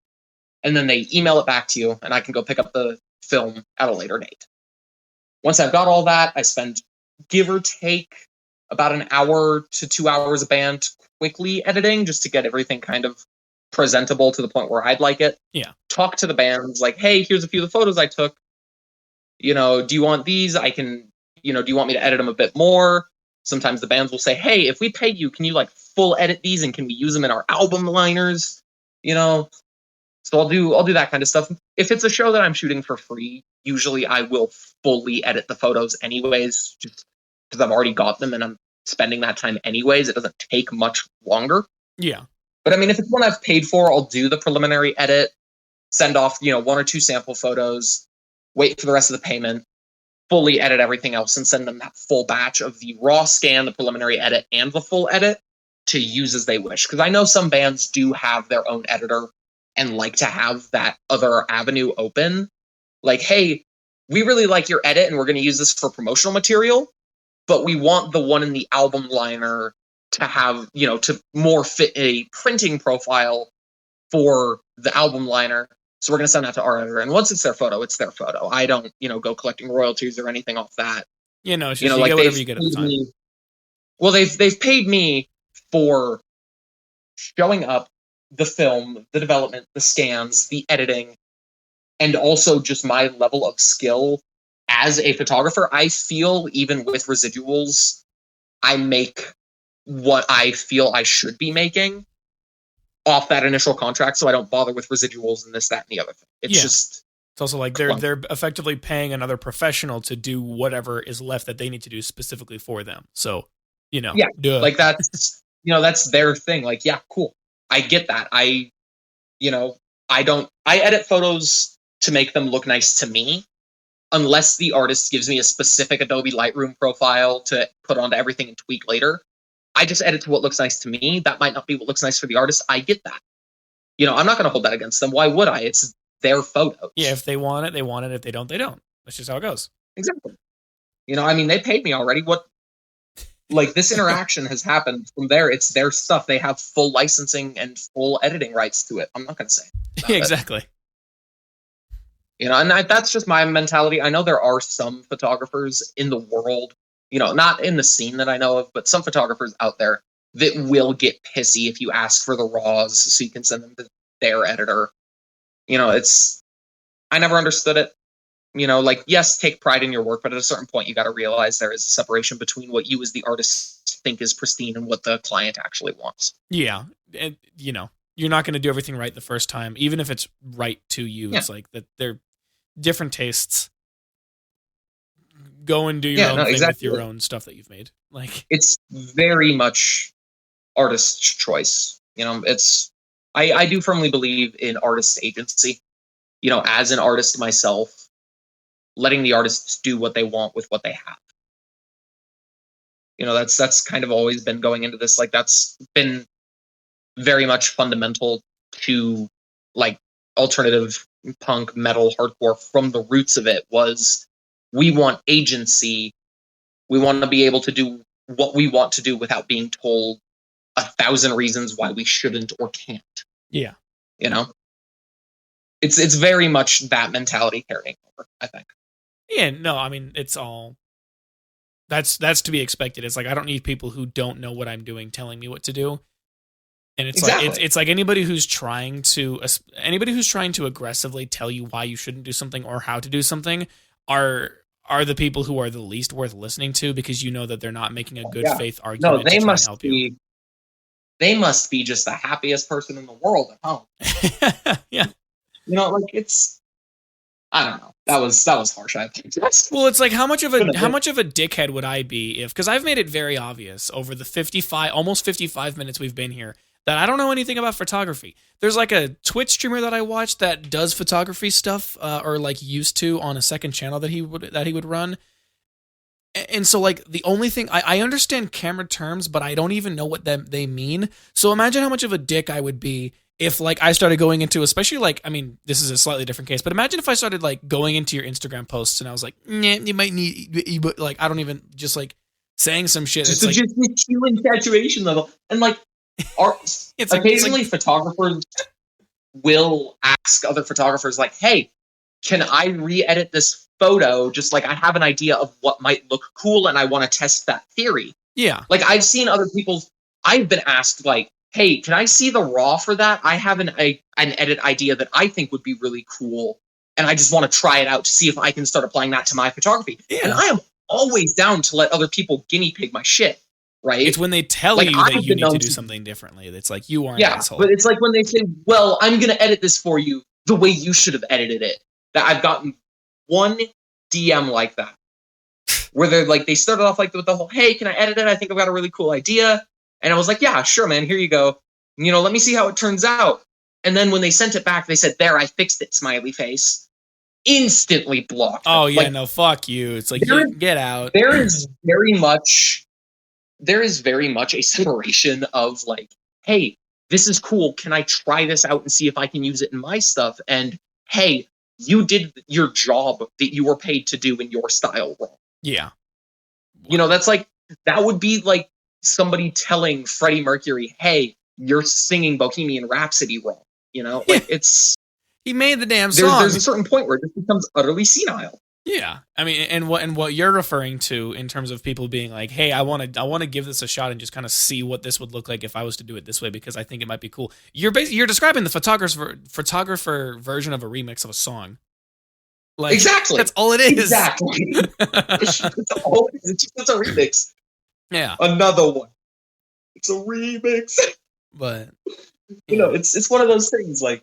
And then they email it back to you, and I can go pick up the film at a later date. Once I've got all that, I spend, give or take, about an hour to 2 hours a band quickly editing just to get everything kind of presentable to the point where I'd like it. Yeah. Talk to the bands like, hey, here's a few of the photos I took. Do you want these? I can, do you want me to edit them a bit more? Sometimes the bands will say, hey, if we pay you, can you like full edit these and can we use them in our album liners? So I'll do that kind of stuff. If it's a show that I'm shooting for free, usually I will fully edit the photos anyways, just because I've already got them and I'm spending that time anyways. It doesn't take much longer. Yeah. But I mean, if it's one I've paid for, I'll do the preliminary edit, send off, 1 or 2 sample photos, wait for the rest of the payment, fully edit everything else, and send them that full batch of the raw scan, the preliminary edit, and the full edit to use as they wish. Because I know some bands do have their own editor and like to have that other avenue open. Like, hey, we really like your edit and we're going to use this for promotional material, but we want the one in the album liner to have, to more fit a printing profile for the album liner. So we're going to send that to our editor. And once it's their photo, it's their photo. I don't, go collecting royalties or anything off that. It's just, you get whatever you get at the time. Well, they've paid me for showing up, the film, the development, the scans, the editing, and also just my level of skill as a photographer. I feel even with residuals, I make what I feel I should be making off that initial contract, so I don't bother with residuals and this, that, and the other thing. It's also like they're effectively paying another professional to do whatever is left that they need to do specifically for them. So, like that's that's their thing. Like, yeah, cool. I get that. I edit photos to make them look nice to me, unless the artist gives me a specific Adobe Lightroom profile to put onto everything and tweak later. I just edit to what looks nice to me. That might not be what looks nice for the artist. I get that. I'm not going to hold that against them. Why would I? It's their photos. Yeah, if they want it, they want it. If they don't, they don't. That's just how it goes. Exactly. They paid me already. What? Like, this interaction has happened from there. It's their stuff. They have full licensing and full editing rights to it. I'm not going to say. Exactly. And that's just my mentality. I know there are some photographers in the world, not in the scene that I know of, but some photographers out there that will get pissy if you ask for the raws so you can send them to their editor. I never understood it. Yes, take pride in your work, but at a certain point, you got to realize there is a separation between what you as the artist think is pristine and what the client actually wants. Yeah. And, you're not going to do everything right the first time, even if it's right to you. Yeah. It's like that they're different tastes. Go and do your own thing with your own stuff that you've made. Like, it's very much artist's choice. I do firmly believe in artist agency. As an artist myself, letting the artists do what they want with what they have. That's kind of always been going into this. Like, that's been very much fundamental to like alternative punk, metal, hardcore. From the roots of it was, we want agency. We want to be able to do what we want to do without being told 1,000 reasons why we shouldn't or can't. Yeah. It's very much that mentality carrying over, I think. Yeah, no, I mean, it's all that's to be expected. It's like, I don't need people who don't know what I'm doing telling me what to do. And it's exactly. Like it's like anybody who's trying to aggressively tell you why you shouldn't do something or how to do something are the people who are the least worth listening to, because that they're not making a good faith argument. No, they must help be. They must be just the happiest person in the world at home. Yeah. It's. I don't know. That was harsh, I think. Well, it's like, how much of a dickhead would I be because I've made it very obvious over the almost 55 minutes we've been here that I don't know anything about photography. There's like a Twitch streamer that I watch that does photography stuff, or like used to, on a second channel that he would run. And so, like, the only thing I understand camera terms, but I don't even know what they mean. So imagine how much of a dick I would be if, like, I started going into, especially, like, I mean, this is a slightly different case, but imagine if I started, like, going into your Instagram posts and I was like, nah, you might need, but, like, I don't even, just, like, saying some shit. Just the saturation level. And, like, occasionally photographers will ask other photographers, like, hey, can I re-edit this photo? Just, like, I have an idea of what might look cool and I want to test that theory. Yeah. Like, I've seen other people's, I've been asked, like, hey, can I see the raw for that? I have an edit idea that I think would be really cool. and I just want to try it out to see if I can start applying that to my photography. Yeah. And I am always down to let other people guinea pig my shit, right? It's when they tell Like, you I've that you been need to known do to- something differently. It's like, you are an Yeah, asshole. but it's like when they say, well, I'm going to edit this for you the way you should have edited it. That I've gotten one DM like that, where they're like, they started off like with the whole, hey, can I edit it? I think I've got a really cool idea. And I was like, yeah, sure, man, here you go. You know, let me see how it turns out. And then when they sent it back, they said, there, I fixed it, smiley face. Instantly blocked. Oh, yeah, Like, no, fuck you. It's like, get out. There is very much a separation of like, hey, this is cool. Can I try this out and see if I can use it in my stuff? And hey, you did your job that you were paid to do in your style wrong. Yeah. You know, that's like, that would be like somebody telling Freddie Mercury, hey, you're singing Bohemian Rhapsody wrong. You know, like it's, He made the damn song. there's a certain point where it just becomes utterly senile. Yeah, I mean, and what you're referring to in terms of people being like, "Hey, I want to give this a shot and just kind of see what this would look like if I was to do it this way because I think it might be cool." You're describing the photographer version of a remix of a song. Like, Exactly. That's all it is. Exactly. It's a remix. Yeah. Another one. It's a remix. But You know, it's one of those things like,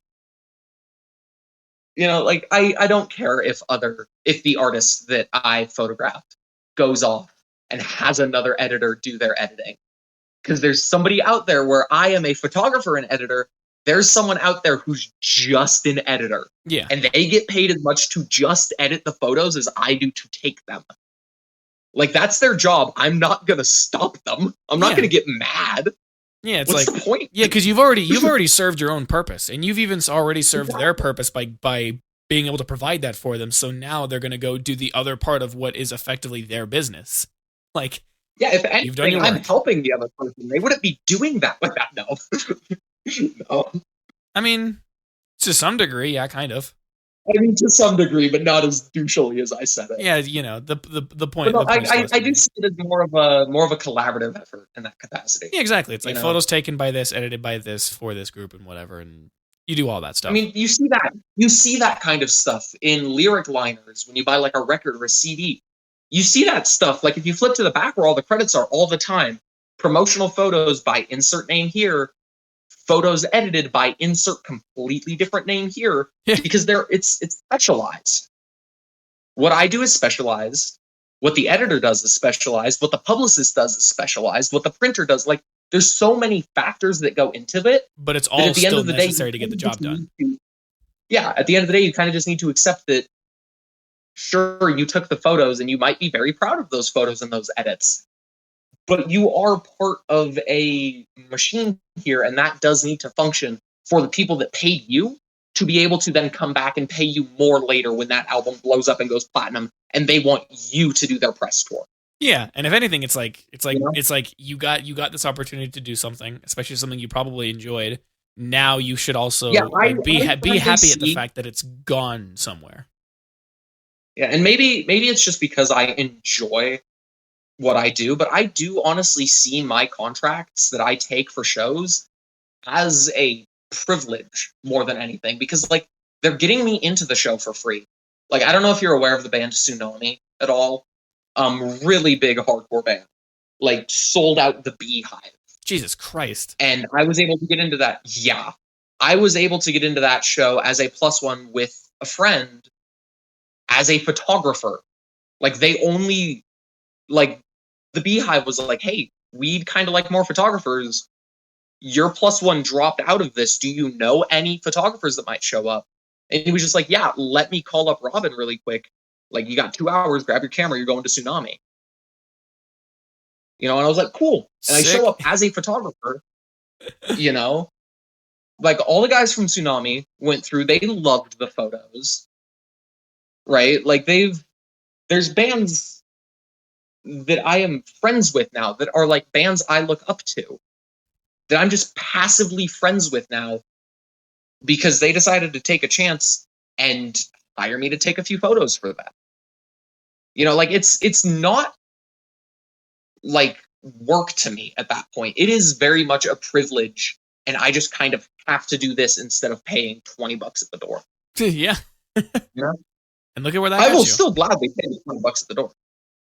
you know, like I don't care if the artist that I photographed goes off and has another editor do their editing. Because there's somebody out there where I am a photographer and editor. There's someone out there who's just an editor. Yeah. And they get paid as much to just edit the photos as I do to take them. Like, that's their job. I'm not going to stop them. I'm not going to get mad. Yeah, it's What's like the point? Yeah, because you've already served your own purpose, and you've even already served their purpose by being able to provide that for them. So now they're going to go do the other part of what is effectively their business. Like, yeah, if you've done anything, your I'm work. helping the other person. They wouldn't be doing that with that. No. No. I mean, to some degree, yeah, kind of. I mean, to some degree, but not as douchily as I said it. Yeah, you know, the point. But no, the point I do see it as more of a collaborative effort in that capacity. Yeah, exactly. It's like You know? photos taken by this, edited by this, for this group, and whatever, and you do all that stuff. I mean, you see that kind of stuff in lyric liners when you buy like a record or a CD. You see that stuff, like if you flip to the back where all the credits are all the time. Promotional photos by insert name here, photos edited by insert completely different name here, because it's specialized. What I do is specialized. What the editor does is specialized. What the publicist does is specialized. What the printer does, like, there's so many factors that go into it. But it's all still necessary to get the job done. Yeah, at the end of the day, you kind of just need to accept that, sure, you took the photos and you might be very proud of those photos and those edits. But you are part of a machine here, and that does need to function for the people that paid you to be able to then come back and pay you more later when that album blows up and goes platinum, and they want you to do their press tour. Yeah, and if anything, it's like You know? it's like you got this opportunity to do something, especially something you probably enjoyed. Now you should also be happy at the fact that it's gone somewhere. Yeah, and maybe it's just because I enjoy what I do, but I do honestly see my contracts that I take for shows as a privilege more than anything, because like they're getting me into the show for free. Like, I don't know if you're aware of the band Tsunami at all. Really big hardcore band, like sold out the Beehive. Jesus Christ. And I was able to get into that. Yeah, I was able to get into that show as a +1 with a friend as a photographer. Like, they only, like, the Beehive was like, hey, we'd kind of like more photographers. Your +1 dropped out of this. Do you know any photographers that might show up? And he was just like, yeah, let me call up Robyn really quick. Like, you got 2 hours, grab your camera, you're going to Tsunami. You know, and I was like, cool. And Sick. I show up as a photographer, you know. Like, all the guys from Tsunami went through, they loved the photos. Right? Like, there's bands that I am friends with now that are like bands I look up to, that I'm just passively friends with now because they decided to take a chance and hire me to take a few photos for them. You know, like, it's not like work to me at that point. It is very much a privilege, and I just kind of have to do this instead of paying $20 at the door. Yeah. You know? And look at where that I will gets you. still gladly pay the $20 at the door.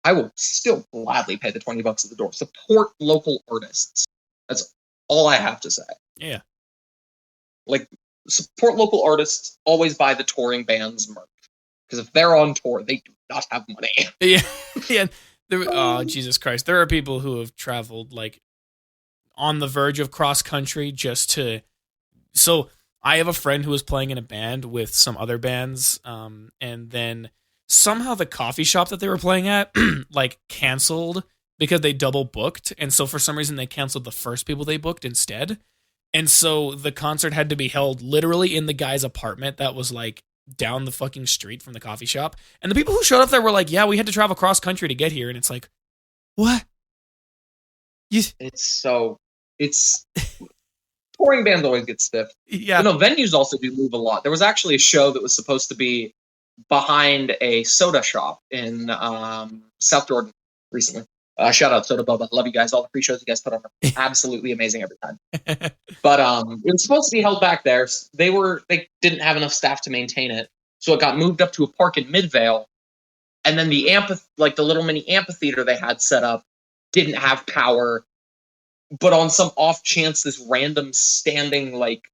I will still gladly pay the $20 at the door. Support local artists. That's all I have to say. Yeah. Like, support local artists. Always buy the touring band's merch. Because if they're on tour, they do not have money. Yeah. Yeah. Oh, Jesus Christ. There are people who have traveled like on the verge of cross country just to. So I have a friend who was playing in a band with some other bands, and then somehow the coffee shop that they were playing at like canceled because they double booked, and so for some reason they canceled the first people they booked instead, and so the concert had to be held literally in the guy's apartment that was like down the fucking street from the coffee shop, and the people who showed up there were like, "Yeah, we had to travel cross country to get here," and it's like, what? It's touring bands always get stiff. Yeah. But no, venues also do move a lot. There was actually a show that was supposed to be behind a soda shop in South Jordan recently. Shout out Soda Boba. Love you guys. All the free shows you guys put on are absolutely amazing every time. But it was supposed to be held back there. They didn't have enough staff to maintain it, so it got moved up to a park in Midvale. And then the little mini amphitheater they had set up didn't have power. But on some off chance, this random standing like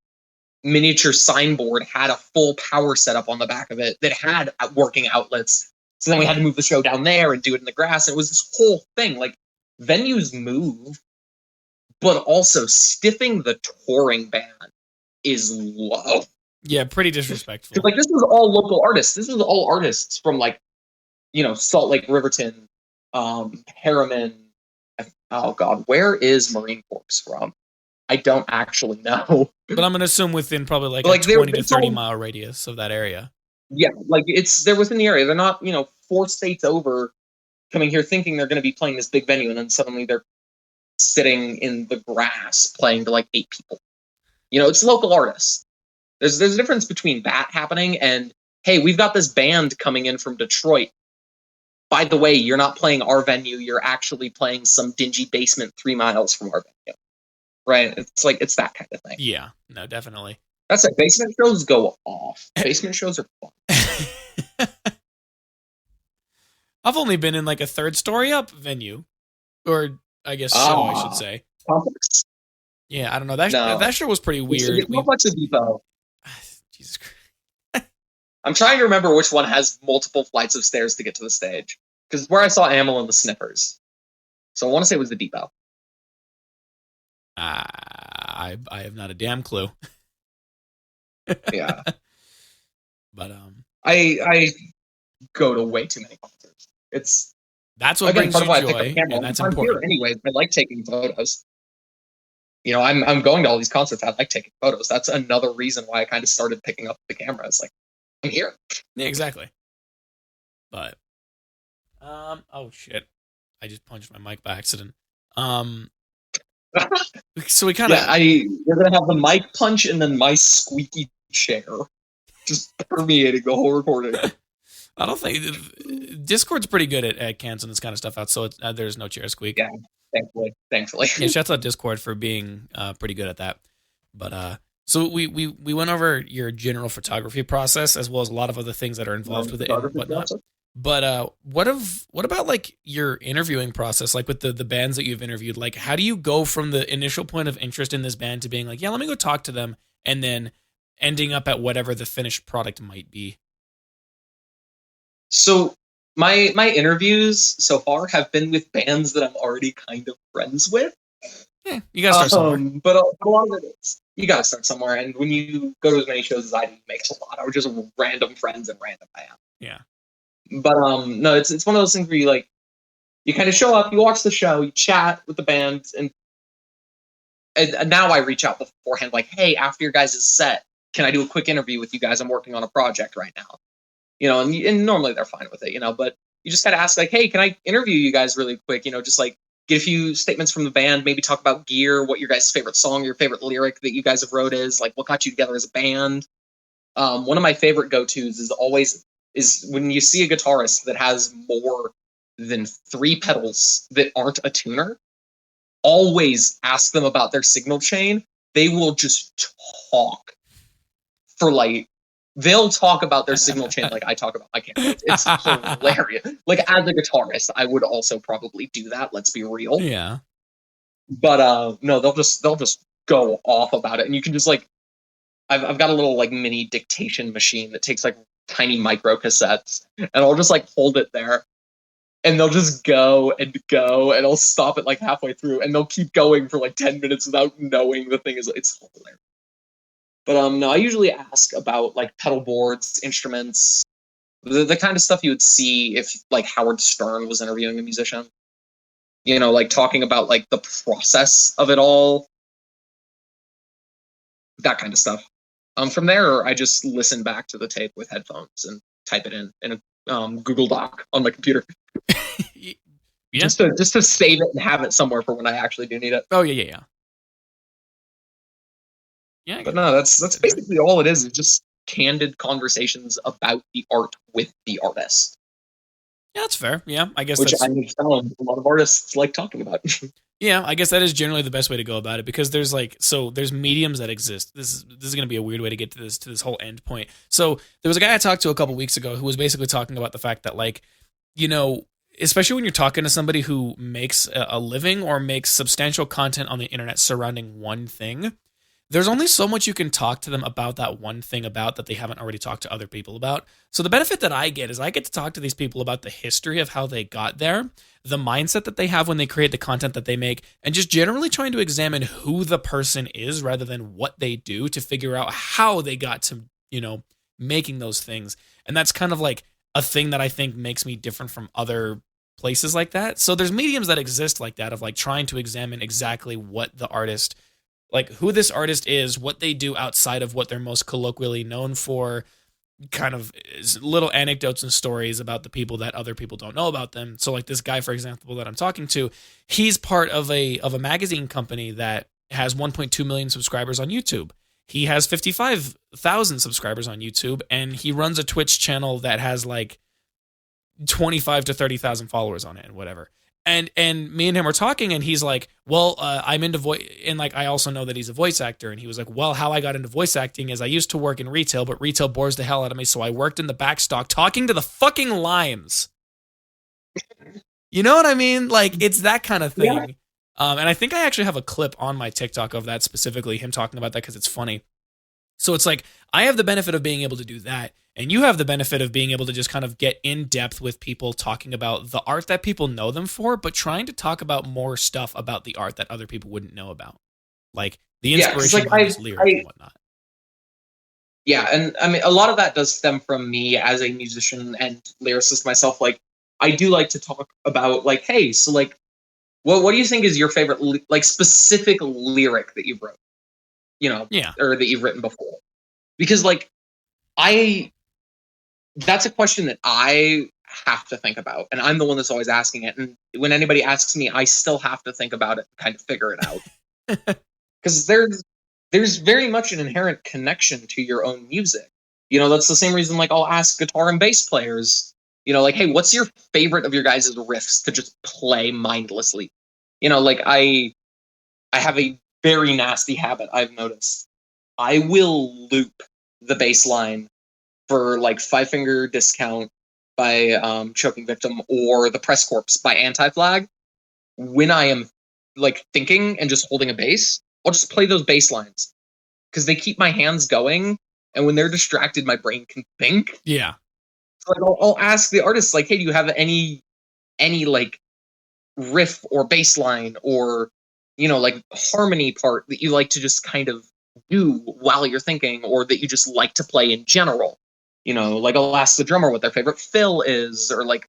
miniature signboard had a full power setup on the back of it that had working outlets. So then we had to move the show down there and do it in the grass. And it was this whole thing. Like, venues move, but also stiffing the touring band is low. Yeah, pretty disrespectful. Like, this was all local artists. This was all artists from like, Salt Lake, Riverton, Harriman. Oh God, where is Marine Corps from? I don't actually know. But I'm gonna assume within probably like a 20 to 30 mile radius of that area. Yeah, like they're within the area. They're not, 4 states over coming here thinking they're going to be playing this big venue, and then suddenly they're sitting in the grass playing to like 8 people. It's local artists. There's a difference between that happening and, hey, we've got this band coming in from Detroit. By the way, you're not playing our venue. You're actually playing some dingy basement 3 miles from our venue. Right? It's that kind of thing. Yeah, no, definitely. That's it. Basement shows go off. Basement shows are fun. I've only been in like a 3rd story up venue. Or I guess show, I should say. Complex? Yeah, I don't know. That show was pretty weird. How much of Depot? Jesus Christ. I'm trying to remember which one has multiple flights of stairs to get to the stage. Because where I saw Amel and the Sniffers. So I want to say it was the Depot. I have not a damn clue. Yeah. But I go to way too many concerts. That's what brings you joy, and that's important. Anyways, I like taking photos. I'm going to all these concerts. I like taking photos. That's another reason why I kind of started picking up the camera. It's like, I'm here. Yeah, exactly. But, oh shit, I just punched my mic by accident. So we kind of, you're gonna have the mic punch and then my squeaky chair just permeating the whole recording. I don't think Discord's pretty good at canceling this kind of stuff out, so there's no chair squeak. Yeah, thankfully. Yeah, shouts out Discord for being pretty good at that. But so we went over your general photography process as well as a lot of other things that are involved with it and whatnot. But what about like your interviewing process, like with the bands that you've interviewed? Like, how do you go from the initial point of interest in this band to being like, yeah, let me go talk to them, and then ending up at whatever the finished product might be? So my interviews so far have been with bands that I'm already kind of friends with. Yeah, you gotta start somewhere. But a lot of it is you gotta start somewhere, and when you go to as many shows as I do, it makes a lot. I was just random friends and random bands. Yeah. But no, it's one of those things where you kind of show up, you watch the show, you chat with the band, and now I reach out beforehand, like, hey, after your guys' set, can I do a quick interview with you guys? I'm working on a project right now. And normally they're fine with it, but you just gotta ask, like, hey, can I interview you guys really quick? Just like get a few statements from the band, maybe talk about gear, what your guys' favorite song, your favorite lyric that you guys have wrote is, like, what got you together as a band. One of my favorite go-tos is when you see a guitarist that has more than 3 pedals that aren't a tuner, always ask them about their signal chain. They will just talk for like they'll talk about their signal chain like I talk about my camera. It's hilarious. Like as a guitarist, I would also probably do that. Let's be real. Yeah. But no, they'll just go off about it, and you can just like, I've got a little like mini dictation machine that takes like tiny micro cassettes, and I'll just like hold it there, and they'll just go, and I'll stop it like halfway through, and they'll keep going for like 10 minutes without knowing the thing is. It's hilarious. But no, I usually ask about like pedal boards, instruments, the kind of stuff you would see if like Howard Stern was interviewing a musician. You know, like talking about like the process of it all, that kind of stuff. From there, I just listen back to the tape with headphones and type it in a Google Doc on my computer. Yeah. Just to save it and have it somewhere for when I actually do need it. Oh yeah. Yeah. But no, that's basically all it is. It's just candid conversations about the art with the artist. Yeah, that's fair. Yeah, I guess which that's... I found a lot of artists like talking about. Yeah, I guess that is generally the best way to go about it, because there's there's mediums that exist. This is going to be a weird way to get to this whole end point. So there was a guy I talked to a couple weeks ago who was basically talking about the fact that, like, you know, especially when you're talking to somebody who makes a living or makes substantial content on the internet surrounding one thing, there's only so much you can talk to them about that one thing about that they haven't already talked to other people about. So the benefit that I get is I get to talk to these people about the history of how they got there, the mindset that they have when they create the content that they make, and just generally trying to examine who the person is rather than what they do to figure out how they got to, you know, making those things. And that's kind of like a thing that I think makes me different from other places like that. So there's mediums that exist like that, of like trying to examine exactly what the artist, like who this artist is, what they do outside of what they're most colloquially known for, kind of little anecdotes and stories about the people that other people don't know about them. So like this guy, for example, that I'm talking to, he's part of a magazine company that has 1.2 million subscribers on YouTube. He has 55,000 subscribers on YouTube, and he runs a Twitch channel that has like 25 to 30,000 followers on it and whatever. And me and him were talking, and he's like, well, I'm into voice, and like I also know that he's a voice actor. And he was like, well, how I got into voice acting is I used to work in retail, but retail bores the hell out of me, so I worked in the backstock talking to the fucking limes. You know what I mean? Like, it's that kind of thing. Yeah. And I think I actually have a clip on my TikTok of that, specifically him talking about that, because it's funny. So it's like, I have the benefit of being able to do that, and you have the benefit of being able to just kind of get in depth with people talking about the art that people know them for, but trying to talk about more stuff about the art that other people wouldn't know about. Like the inspiration behind his lyrics and whatnot. Yeah, and I mean, a lot of that does stem from me as a musician and lyricist myself. Like, I do like to talk about, like, hey, so like, what do you think is your favorite, like, specific lyric that you've wrote? You know, yeah, or that you've written before? Because, like, that's a question that I have to think about, and I'm the one that's always asking it. And when anybody asks me, I still have to think about it and kind of figure it out. Because there's very much an inherent connection to your own music. You know, that's the same reason, like, I'll ask guitar and bass players, you know, like, hey, what's your favorite of your guys' riffs to just play mindlessly? You know, like, I have a very nasty habit I've noticed. I will loop the bass line for like Five Finger Discount by Choking Victim or The Press Corps by Anti-Flag. When I am like thinking and just holding a bass, I'll just play those bass lines because they keep my hands going, and when they're distracted, my brain can think. Yeah. So like, I'll ask the artist, like, hey, do you have any like riff or bass line or, you know, like harmony part that you like to just kind of do while you're thinking, or that you just like to play in general? You know, like, I'll ask the drummer what their favorite fill is, or like,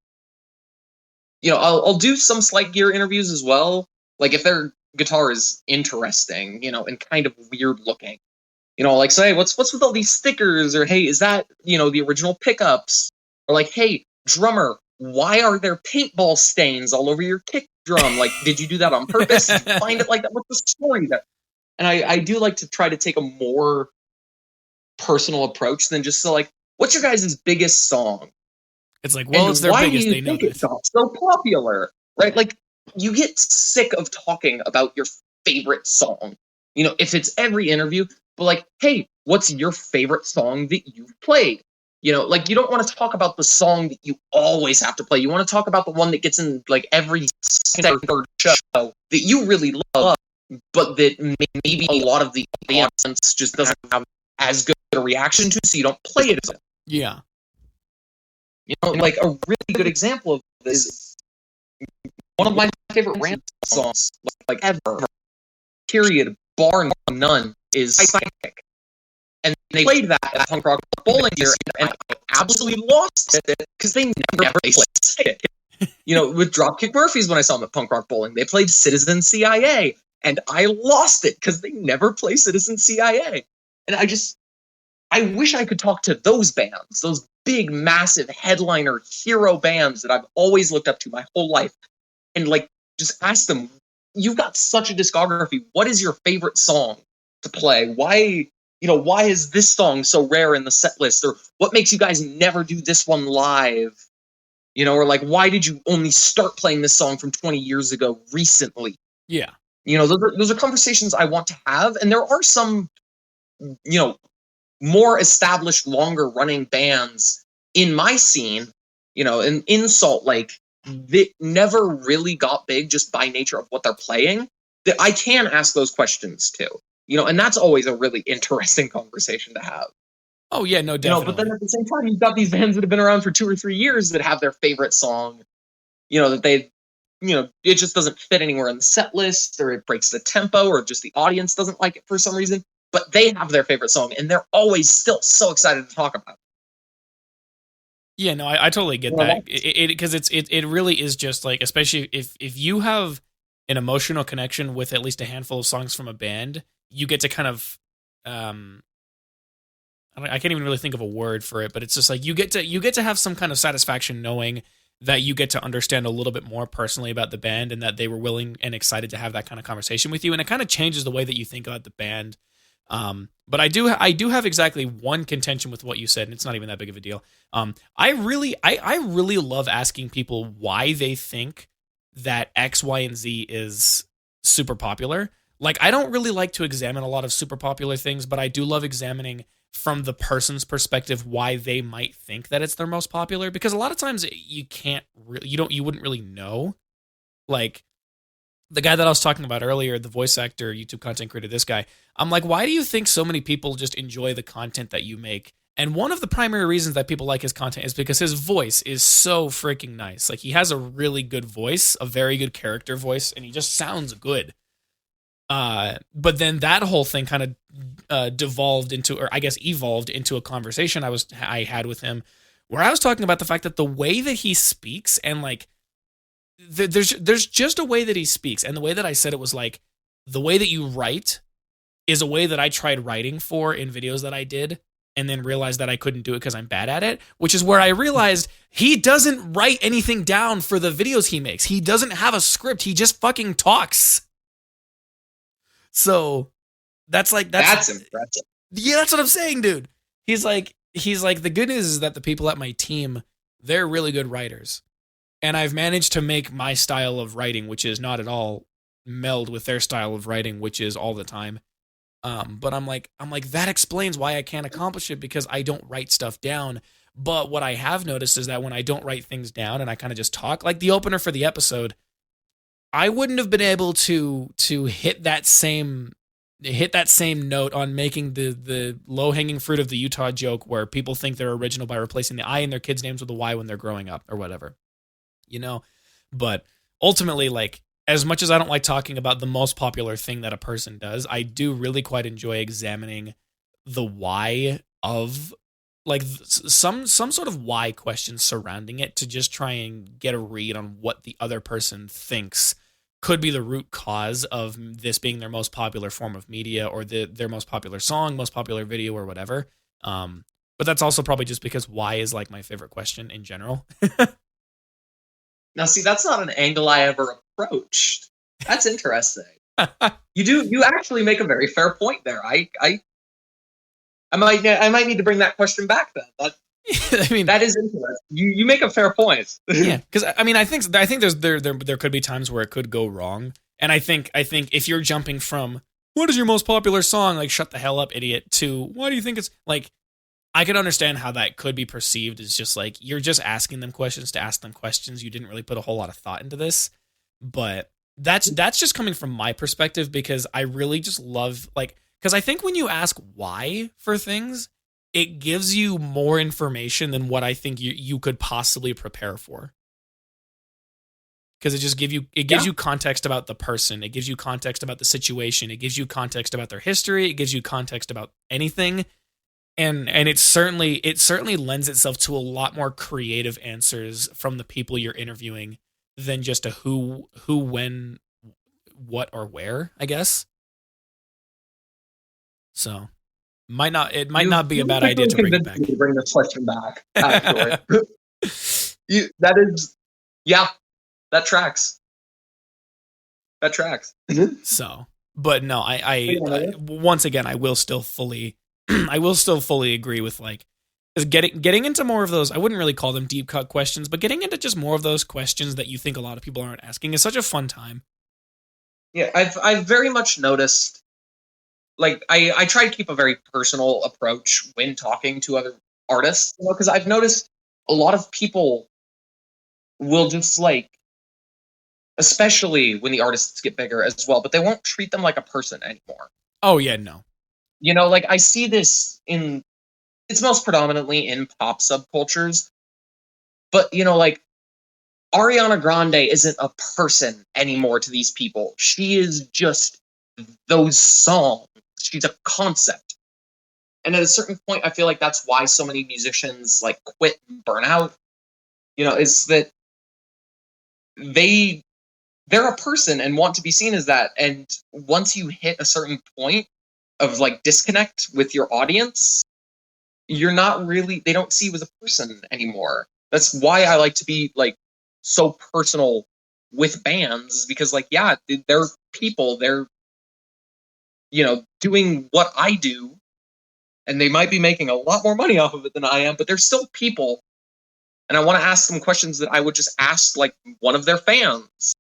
you know, I'll do some slight gear interviews as well. Like, if their guitar is interesting, you know, and kind of weird looking, you know, like, say, what's with all these stickers? Or, hey, is that, you know, the original pickups? Or like, hey, drummer, why are there paintball stains all over your kick drum? Like, did you do that on purpose? Did you find it like that? What's the story there? And I do like to try to take a more personal approach than just like, what's your guys' biggest song? It's like, well, it's their biggest. They know it's so popular, right? Like, you get sick of talking about your favorite song. You know, if it's every interview, but like, hey, what's your favorite song that you've played? You know, like, you don't want to talk about the song that you always have to play. You want to talk about the one that gets in like every second or third show that you really love, but that maybe a lot of the audience just doesn't have as good a reaction to, so you don't play it as much. Yeah. You know, like a really good example of this is one of my favorite rant songs, like ever, period, bar none, is Psychic. And they played that at Punk Rock Bowling here, and I absolutely lost it because they never played Psychic. You know, with Dropkick Murphys, when I saw them at Punk Rock Bowling, they played Citizen CIA, and I lost it because they never play Citizen CIA. And I wish I could talk to those bands, those big, massive headliner hero bands that I've always looked up to my whole life, and like just ask them, you've got such a discography. What is your favorite song to play? Why is this song so rare in the set list? Or what makes you guys never do this one live? You know, or like, why did you only start playing this song from 20 years ago recently? Yeah. You know, those are conversations I want to have. And there are some, you know, more established, longer running bands in my scene, you know, in Salt Lake, that never really got big just by nature of what they're playing, that I can ask those questions too. You know, and that's always a really interesting conversation to have. Oh yeah, no, definitely. You know, but then at the same time, you've got these bands that have been around for 2 or 3 years that have their favorite song, you know, that they, you know, it just doesn't fit anywhere in the set list, or it breaks the tempo, or just the audience doesn't like it for some reason. But they have their favorite song, and they're always still so excited to talk about it. Yeah, no, I totally get that. Because it really is just like, especially if you have an emotional connection with at least a handful of songs from a band, you get to kind of, I can't even really think of a word for it, but it's just like you get to have some kind of satisfaction knowing that you get to understand a little bit more personally about the band, and that they were willing and excited to have that kind of conversation with you, and it kind of changes the way that you think about the band. But I do have exactly one contention with what you said, and it's not even that big of a deal. I really love asking people why they think that X, Y, and Z is super popular. Like, I don't really like to examine a lot of super popular things, but I do love examining from the person's perspective why they might think that it's their most popular, because a lot of times you wouldn't really know. Like, the guy that I was talking about earlier, the voice actor, YouTube content creator, this guy, I'm like, why do you think so many people just enjoy the content that you make? And one of the primary reasons that people like his content is because his voice is so freaking nice. Like, he has a really good voice, a very good character voice, and he just sounds good. But then that whole thing kind of evolved into a conversation I had with him, where I was talking about the fact that the way that he speaks, and like, there's just a way that he speaks, and the way that I said it was like, the way that you write is a way that I tried writing for in videos that I did, and then realized that I couldn't do it because I'm bad at it, which is where I realized he doesn't write anything down for the videos he makes. He doesn't have a script. He just fucking talks. So that's impressive. Yeah, that's what I'm saying, dude. He's like, the good news is that the people at my team, they're really good writers. And I've managed to make my style of writing, which is not at all meld with their style of writing, which is all the time. But I'm like, that explains why I can't accomplish it, because I don't write stuff down. But what I have noticed is that when I don't write things down and I kind of just talk, like the opener for the episode, I wouldn't have been able to hit that same note on making the low-hanging fruit of the Utah joke, where people think they're original by replacing the I in their kids' names with a Y when they're growing up or whatever. You know, but ultimately, like, as much as I don't like talking about the most popular thing that a person does, I do really quite enjoy examining the why of, like, some sort of why question surrounding it, to just try and get a read on what the other person thinks could be the root cause of this being their most popular form of media, or their most popular song, most popular video, or whatever. But that's also probably just because why is like my favorite question in general. Now, see, that's not an angle I ever approached. That's interesting. You actually make a very fair point there. I might need to bring that question back then. I mean, that is interesting. You make a fair point. Yeah, because I mean, I think there could be times where it could go wrong, and I think if you're jumping from what is your most popular song? Like, shut the hell up, idiot. To, why do you think it's like, I can understand how that could be perceived as just like, you're just asking them questions to ask them questions. You didn't really put a whole lot of thought into this. But that's just coming from my perspective, because I really just love, like, because I think when you ask why for things, it gives you more information than what I think you could possibly prepare for. Because it just gives you context about the person. It gives you context about the situation. It gives you context about their history. It gives you context about anything. And it certainly lends itself to a lot more creative answers from the people you're interviewing than just a who, when, what, or where, I guess. So it might not be a bad idea to bring it back. To bring this question back, actually. That tracks. That tracks. So, but no, I once again, I will still fully agree with, like, getting into more of those. I wouldn't really call them deep cut questions, but getting into just more of those questions that you think a lot of people aren't asking is such a fun time. Yeah, I've very much noticed, like, I try to keep a very personal approach when talking to other artists, because I've noticed a lot of people will just, like, especially when the artists get bigger as well, but they won't treat them like a person anymore. Oh yeah, no. Like, I see this it's most predominantly in pop subcultures, but like, Ariana Grande isn't a person anymore to these people. She is just those songs. She's a concept. And at a certain point, I feel like that's why so many musicians, like, quit and burn out. Is that they're a person and want to be seen as that. And once you hit a certain point of, like, disconnect with your audience, they don't see you as a person anymore. That's why I like to be, like, so personal with bands, because, like, yeah, they're people. They're, doing what I do, and they might be making a lot more money off of it than I am, but they're still people. And I want to ask them questions that I would just ask, like, one of their fans.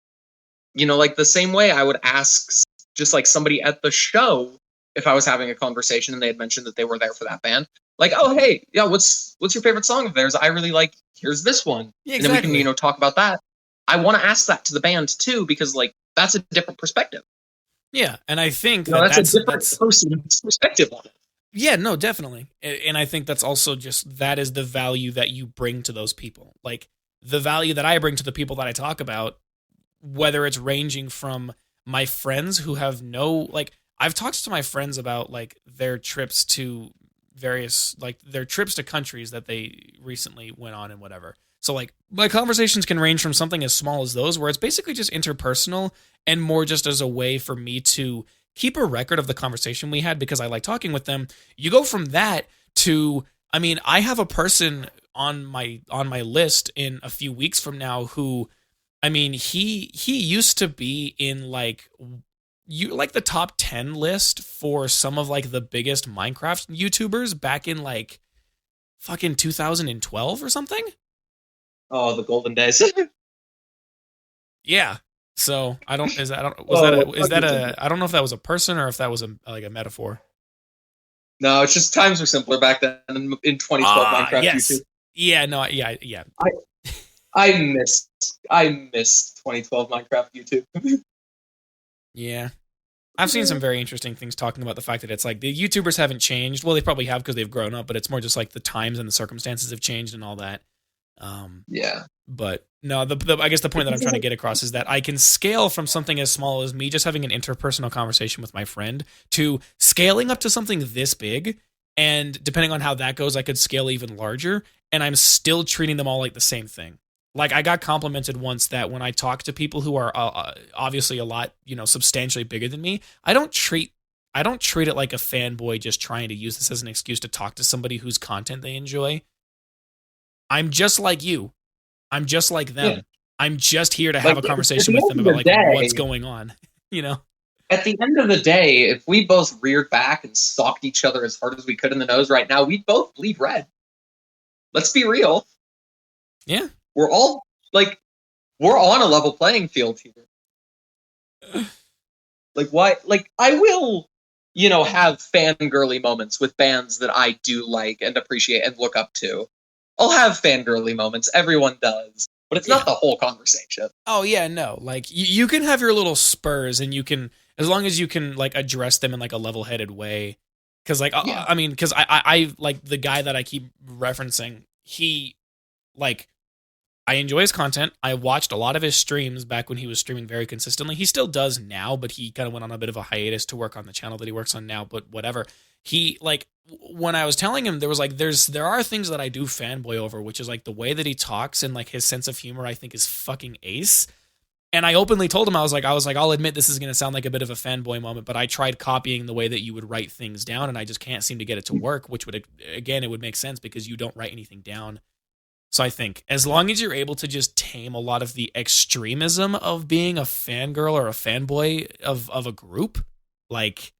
Like, the same way I would ask just, like, somebody at the show if I was having a conversation and they had mentioned that they were there for that band. Like, oh, hey, yeah, what's your favorite song of theirs? I really like, here's this one. Yeah, exactly. And then we can, talk about that. I want to ask that to the band too, because, like, that's a different perspective. Yeah, and I think that's a different person's perspective on it. Yeah, no, definitely. And I think that's also just, that is the value that you bring to those people. Like, the value that I bring to the people that I talk about, whether it's ranging from my friends who have like, I've talked to my friends about, like, their trips to countries that they recently went on and whatever. So, like, my conversations can range from something as small as those, where it's basically just interpersonal and more just as a way for me to keep a record of the conversation we had because I like talking with them. You go from that to, I mean, I have a person on my list in a few weeks from now who, I mean, he used to be in, like, the top 10 list for some of, like, the biggest Minecraft YouTubers back in, like, fucking 2012 or something. Oh, the golden days. Yeah. So I don't know if that was a person or if that was a metaphor. No, it's just times were simpler back then in 2012 Minecraft yes. YouTube. Yeah, no, yeah. I missed 2012 Minecraft YouTube. Yeah. I've seen some very interesting things talking about the fact that it's like the YouTubers haven't changed. Well, they probably have because they've grown up, but it's more just like the times and the circumstances have changed and all that. Yeah. But no, I guess the point that I'm trying to get across is that I can scale from something as small as me just having an interpersonal conversation with my friend to scaling up to something this big. And depending on how that goes, I could scale even larger. And I'm still treating them all like the same thing. Like, I got complimented once that when I talk to people who are obviously a lot, substantially bigger than me, I don't treat it like a fanboy just trying to use this as an excuse to talk to somebody whose content they enjoy. I'm just like you. I'm just like them. Yeah. I'm just here to have a conversation with them about, like, what's going on, At the end of the day, if we both reared back and stalked each other as hard as we could in the nose right now, we'd both bleed red. Let's be real. Yeah. We're all, like, we're on a level playing field here. Like, why? Like, I will, have fangirly moments with bands that I do like and appreciate and look up to. I'll have fangirly moments. Everyone does. But it's not Yeah. the whole conversation. Oh yeah, no. Like you can have your little spurs, and you can, as long as you can like address them in like a level-headed way. Because like Yeah. I mean, because I like the guy that I keep referencing. He like I enjoy his content. I watched a lot of his streams back when he was streaming very consistently. He still does now, but he kind of went on a bit of a hiatus to work on the channel that he works on now. But whatever. He like when I was telling him, there was like there are things that I do fanboy over, which is like the way that he talks and like his sense of humor. I think is fucking ace. And I openly told him, I was like, I'll admit this is going to sound like a bit of a fanboy moment, but I tried copying the way that you would write things down, and I just can't seem to get it to work. Which would, again, it would make sense because you don't write anything down. So I think as long as you're able to just tame a lot of the extremism of being a fangirl or a fanboy of a group, like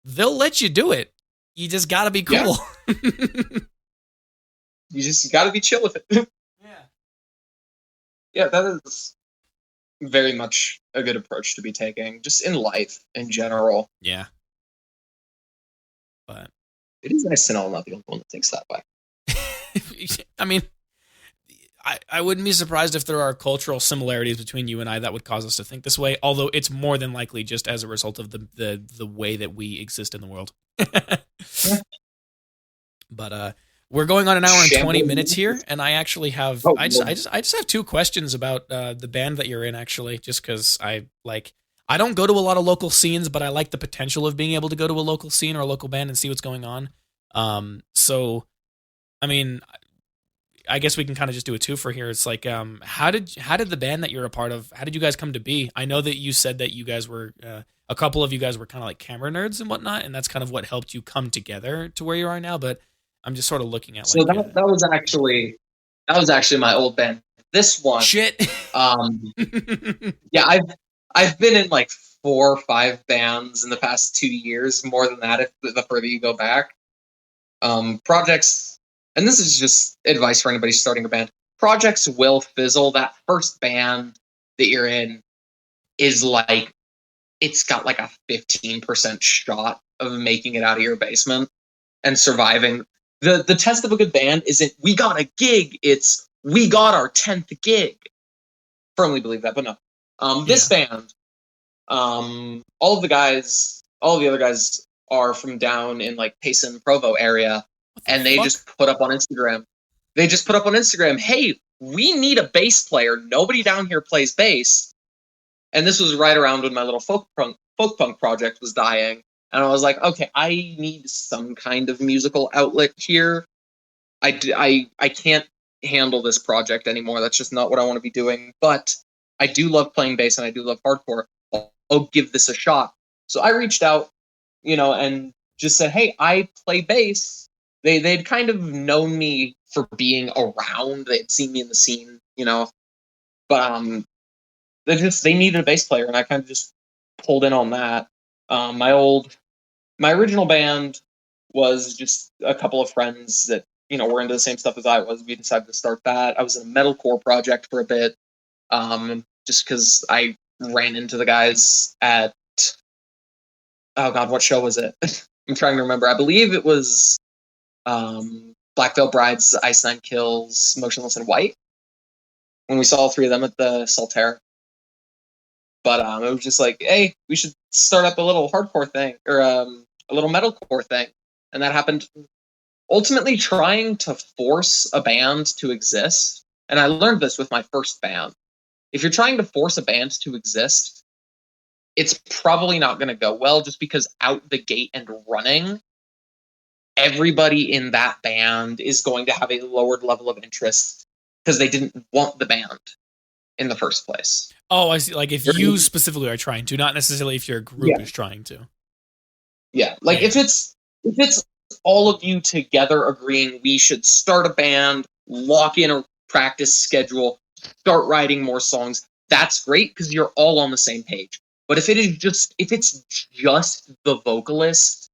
they'll let you do it. You just gotta be Yeah. cool. You just got to be chill with it. Yeah. Yeah, that is very much a good approach to be taking, just in life in general. Yeah. But It is nice to know I'm not the only one that thinks that way. I mean, I wouldn't be surprised if there are cultural similarities between you and I that would cause us to think this way, although it's more than likely just as a result of the way that we exist in the world. Yeah. But we're going on an hour and 20 Shambling. minutes here, and I actually have Oh, I just have two questions about the band that you're in, actually, just because I don't go to a lot of local scenes, but I like the potential of being able to go to a local scene or a local band and see what's going on. So I mean, I guess we can kind of just do a twofer here. It's like, how did the band that you're a part of, how did you guys come to be? I know that you said that you guys were, a couple of you guys were kind of like camera nerds and whatnot, and that's kind of what helped you come together to where you are now. But I'm just sort of looking at So like, that was actually my old band. This one, shit. yeah, I've been in like 4 or 5 bands in the past 2 years, more than that if the further you go back. Projects, and this is just advice for anybody starting a band. Projects will fizzle. That first band that you're in is like, it's got like a 15% shot of making it out of your basement and surviving. The test of a good band isn't we got a gig, it's we got our 10th gig. Firmly believe that, but no. This band, all of the other guys are from down in like Payson, Provo area, and they just put up on Instagram. Hey, we need a bass player. Nobody down here plays bass. And this was right around when my little folk punk project was dying. And I was like, okay, I need some kind of musical outlet here. I can't handle this project anymore. That's just not what I want to be doing. But I do love playing bass and I do love hardcore. I'll give this a shot. So I reached out, and just said, hey, I play bass. They'd kind of known me for being around. They'd seen me in the scene, but they needed a bass player, and I kind of just pulled in on that. My original band was just a couple of friends that were into the same stuff as I was. We decided to start that. I was in a metalcore project for a bit, just because I ran into the guys at, oh god, what show was it? I'm trying to remember. I believe it was Black Veil Brides, Ice Nine Kills, Motionless in White, when we saw all 3 of them at the Saltaire. But it was just like, hey, we should start up a little hardcore thing, or a little metalcore thing. And that happened. Ultimately, trying to force a band to exist, and I learned this with my first band. If you're trying to force a band to exist, it's probably not going to go well, just because out the gate and running, everybody in that band is going to have a lowered level of interest because they didn't want the band in the first place. Oh, I see. Like if you specifically are trying to, not necessarily if your group is trying to. Yeah, like if it's all of you together agreeing we should start a band, lock in a practice schedule, start writing more songs, that's great because you're all on the same page. But if it's just the vocalist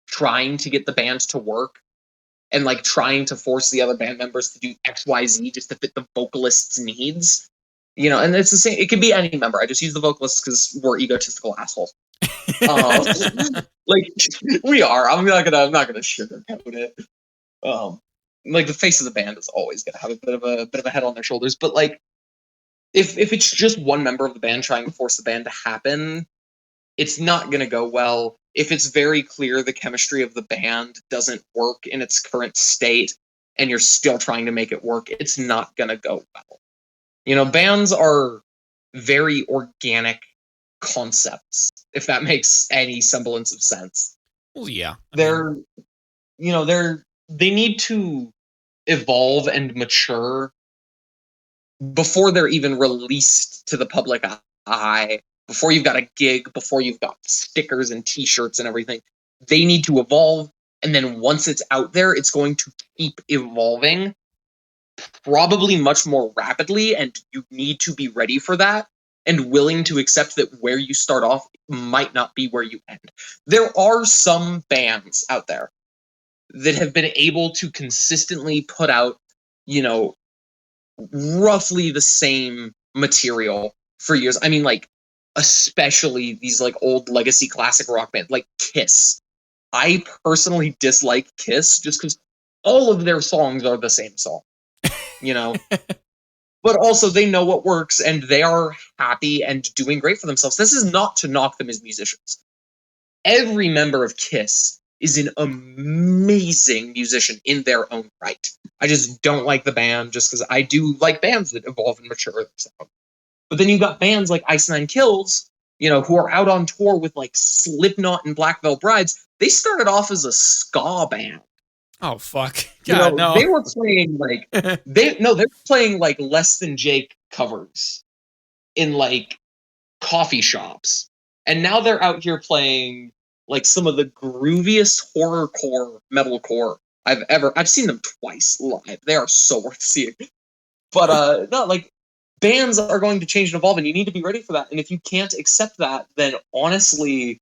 trying to get the band to work and like trying to force the other band members to do XYZ just to fit the vocalist's needs, And it's the same. It could be any member. I just use the vocalists because we're egotistical assholes. Um, like we are. I'm not gonna sugarcoat it. Like the face of the band is always gonna have a bit of a head on their shoulders. But like, if it's just one member of the band trying to force the band to happen, it's not gonna go well. If it's very clear the chemistry of the band doesn't work in its current state, and you're still trying to make it work, it's not gonna go well. Bands are very organic concepts, if that makes any semblance of sense. Well, yeah. They need to evolve and mature before they're even released to the public eye, before you've got a gig, before you've got stickers and t-shirts and everything. They need to evolve, and then once it's out there, it's going to keep evolving, probably much more rapidly, and you need to be ready for that and willing to accept that where you start off might not be where you end. There are some bands out there that have been able to consistently put out, roughly the same material for years. I mean, like, especially these like old legacy classic rock bands like Kiss. I personally dislike Kiss just because all of their songs are the same song, but also they know what works and they are happy and doing great for themselves. This is not to knock them as musicians. Every member of Kiss is an amazing musician in their own right. I just don't like the band just because I do like bands that evolve and mature their sound. But then you've got bands like Ice Nine Kills, who are out on tour with like Slipknot and Black Veil Brides. They started off as a ska band. Oh fuck! God, no. They were playing like they were playing like Less Than Jake covers in like coffee shops, and now they're out here playing like some of the grooviest horrorcore metalcore I've seen them twice live. They are so worth seeing. But no, like, bands are going to change and evolve, and you need to be ready for that. And if you can't accept that, then honestly,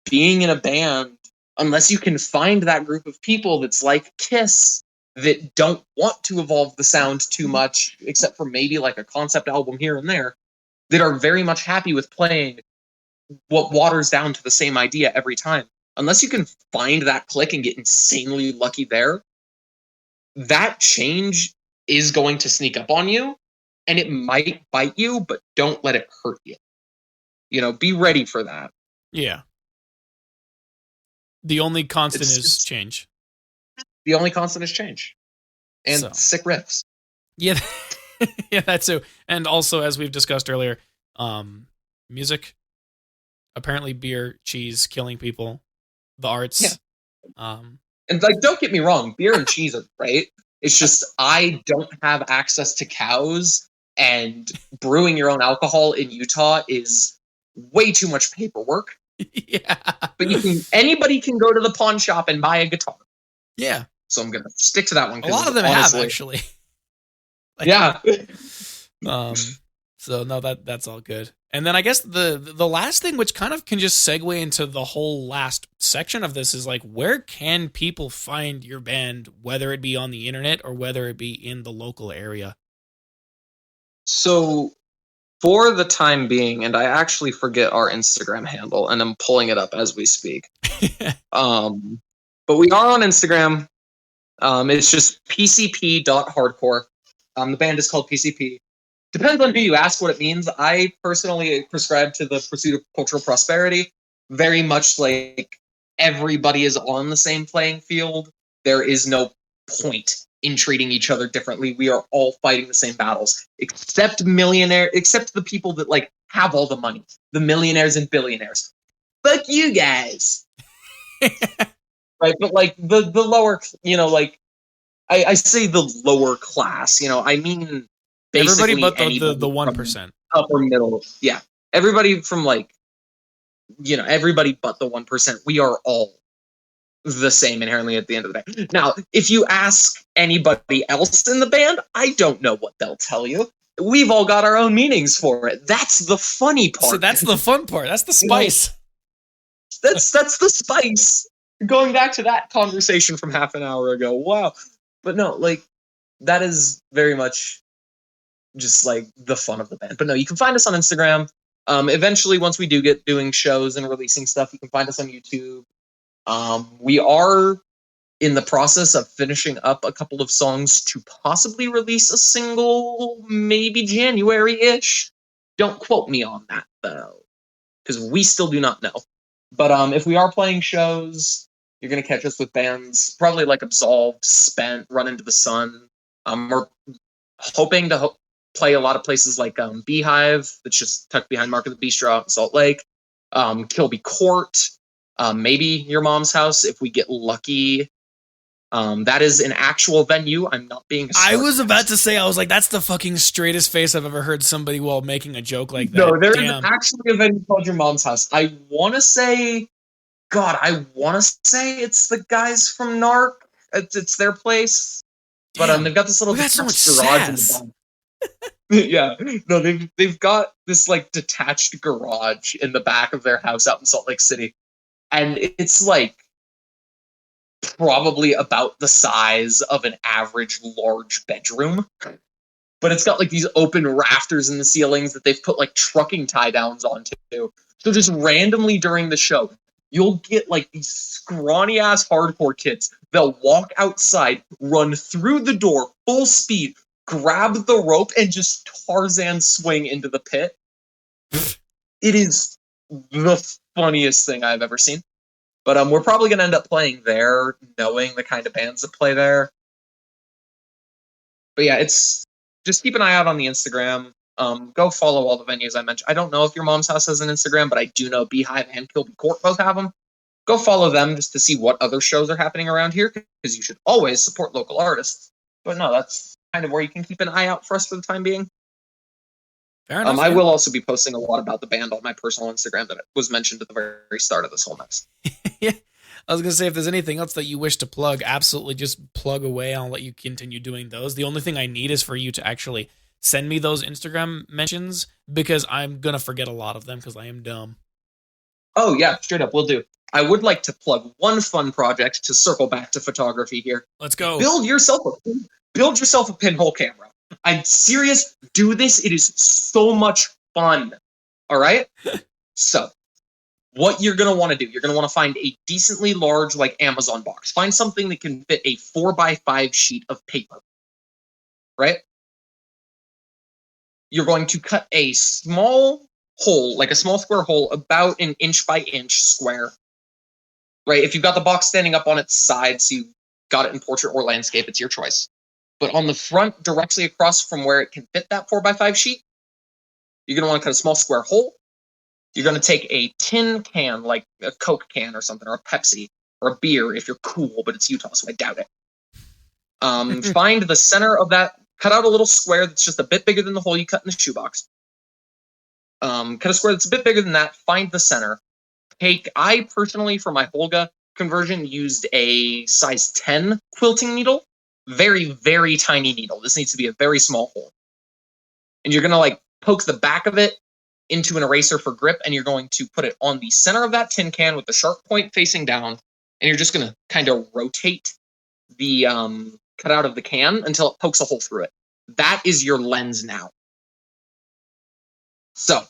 being in a band, unless you can find that group of people that's like Kiss, that don't want to evolve the sound too much, except for maybe like a concept album here and there, that are very much happy with playing what waters down to the same idea every time. Unless you can find that click and get insanely lucky there, that change is going to sneak up on you, and it might bite you, but don't let it hurt you. Be ready for that. Yeah. The only constant is change. The only constant is change. And sick riffs. Yeah. Yeah, that's so. And also, as we've discussed earlier, music, apparently beer, cheese, killing people, the arts. Yeah. And like, don't get me wrong, beer and cheese are great. It's just I don't have access to cows, and brewing your own alcohol in Utah is way too much paperwork. Yeah. But anybody can go to the pawn shop and buy a guitar. Yeah. So I'm gonna stick to that one. A lot of them honestly, have actually. Yeah. So no, that's all good. And then I guess the last thing, which kind of can just segue into the whole last section of this, is like, where can people find your band, whether it be on the internet or whether it be in the local area? So for the time being, and I actually forget our Instagram handle, and I'm pulling it up as we speak. But we are on Instagram. It's just pcp.hardcore. The band is called PCP. Depends on who you ask what it means. I personally prescribe to the pursuit of cultural prosperity. Very much like everybody is on the same playing field. There is no point in treating each other differently. We are all fighting the same battles, except the people that like have all the money, the millionaires and billionaires. Fuck you guys. Right, but like the lower, like I say the lower class, I mean basically everybody but the 1%. Upper middle. Yeah. Everybody from like, everybody but the 1%. We are all the same inherently at the end of the day. Now, if you ask anybody else in the band, I don't know what they'll tell you. We've all got our own meanings for it. That's the funny part. So that's the fun part. That's the spice. That's the spice. Going back to that conversation from half an hour ago. Wow. But no, like, that is very much just like the fun of the band. But no, you can find us on Instagram. Eventually, once we do get doing shows and releasing stuff, you can find us on YouTube. We are in the process of finishing up a couple of songs to possibly release a single, maybe January-ish. Don't quote me on that, though, because we still do not know. But if we are playing shows, you're going to catch us with bands probably like Absolved, Spent, Run Into the Sun. We're hoping to play a lot of places like Beehive, that's just tucked behind Mark of the Bistro out in Salt Lake, Kilby Court, maybe Your Mom's House if we get lucky. That is an actual venue. I'm not being a I was about to say, I was like, that's the fucking straightest face I've ever heard somebody while making a joke like that. No, there is actually a venue called Your Mom's House. I want to say it's the guys from Narc. It's their place. Damn. But they've got this little detached garage in the back. Yeah. No, they've got this like detached garage in the back of their house out in Salt Lake City. And it's like probably about the size of an average large bedroom, but it's got like these open rafters in the ceilings that they've put like trucking tie downs onto. So just randomly during the show, you'll get like these scrawny ass hardcore kids. They'll walk outside, run through the door full speed, grab the rope, and just Tarzan swing into the pit. It is the funniest thing I've ever seen. But we're probably going to end up playing there, knowing the kind of bands that play there. But yeah, it's just keep an eye out on the Instagram. Go follow all the venues I mentioned. I don't know if Your Mom's House has an Instagram, but I do know Beehive and Kilby Court both have them. Go follow them just to see what other shows are happening around here, because you should always support local artists. But no, that's kind of where you can keep an eye out for us for the time being. Fair enough, I will also be posting a lot about the band on my personal Instagram that was mentioned at the very start of this whole mess. Yeah, I was going to say, if there's anything else that you wish to plug, absolutely just plug away. I'll let you continue doing those. The only thing I need is for you to actually send me those Instagram mentions, because I'm going to forget a lot of them because I am dumb. Oh, yeah, straight up, will do. I would like to plug one fun project to circle back to photography here. Let's go. Build yourself a pinhole camera. I'm serious. Do this. It is so much fun. All right? So, what you're going to want to do, you're going to want to find a decently large, like, Amazon box. Find something that can fit a 4x5 sheet of paper. Right? You're going to cut a small hole, like a small square hole, about an inch by inch square. Right? If you've got the box standing up on its side, so you've got it in portrait or landscape, it's your choice. But on the front, directly across from where it can fit that 4x5 sheet, you're going to want to cut a small square hole. You're going to take a tin can, like a Coke can or something, or a Pepsi, or a beer if you're cool, but it's Utah, so I doubt it. Find the center of that, cut out a little square that's just a bit bigger than the hole you cut in the shoebox. Cut a square that's a bit bigger than that, find the center. I personally, for my Holga conversion, used a size 10 quilting needle. Very, very tiny needle. This needs to be a very small hole. And you're going to like poke the back of it into an eraser for grip, and you're going to put it on the center of that tin can with the sharp point facing down, and you're just going to kind of rotate the cutout of the can until it pokes a hole through it. That is your lens now. So,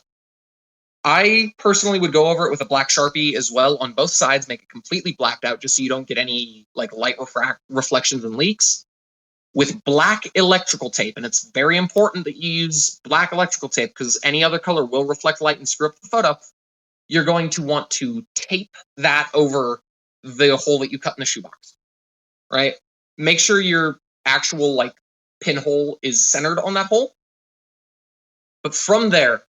I personally would go over it with a black Sharpie as well on both sides, make it completely blacked out just so you don't get any like light reflections and leaks. With black electrical tape, and it's very important that you use black electrical tape because any other color will reflect light and screw up the photo. You're going to want to tape that over the hole that you cut in the shoebox, right? Make sure your actual like pinhole is centered on that hole. But from there,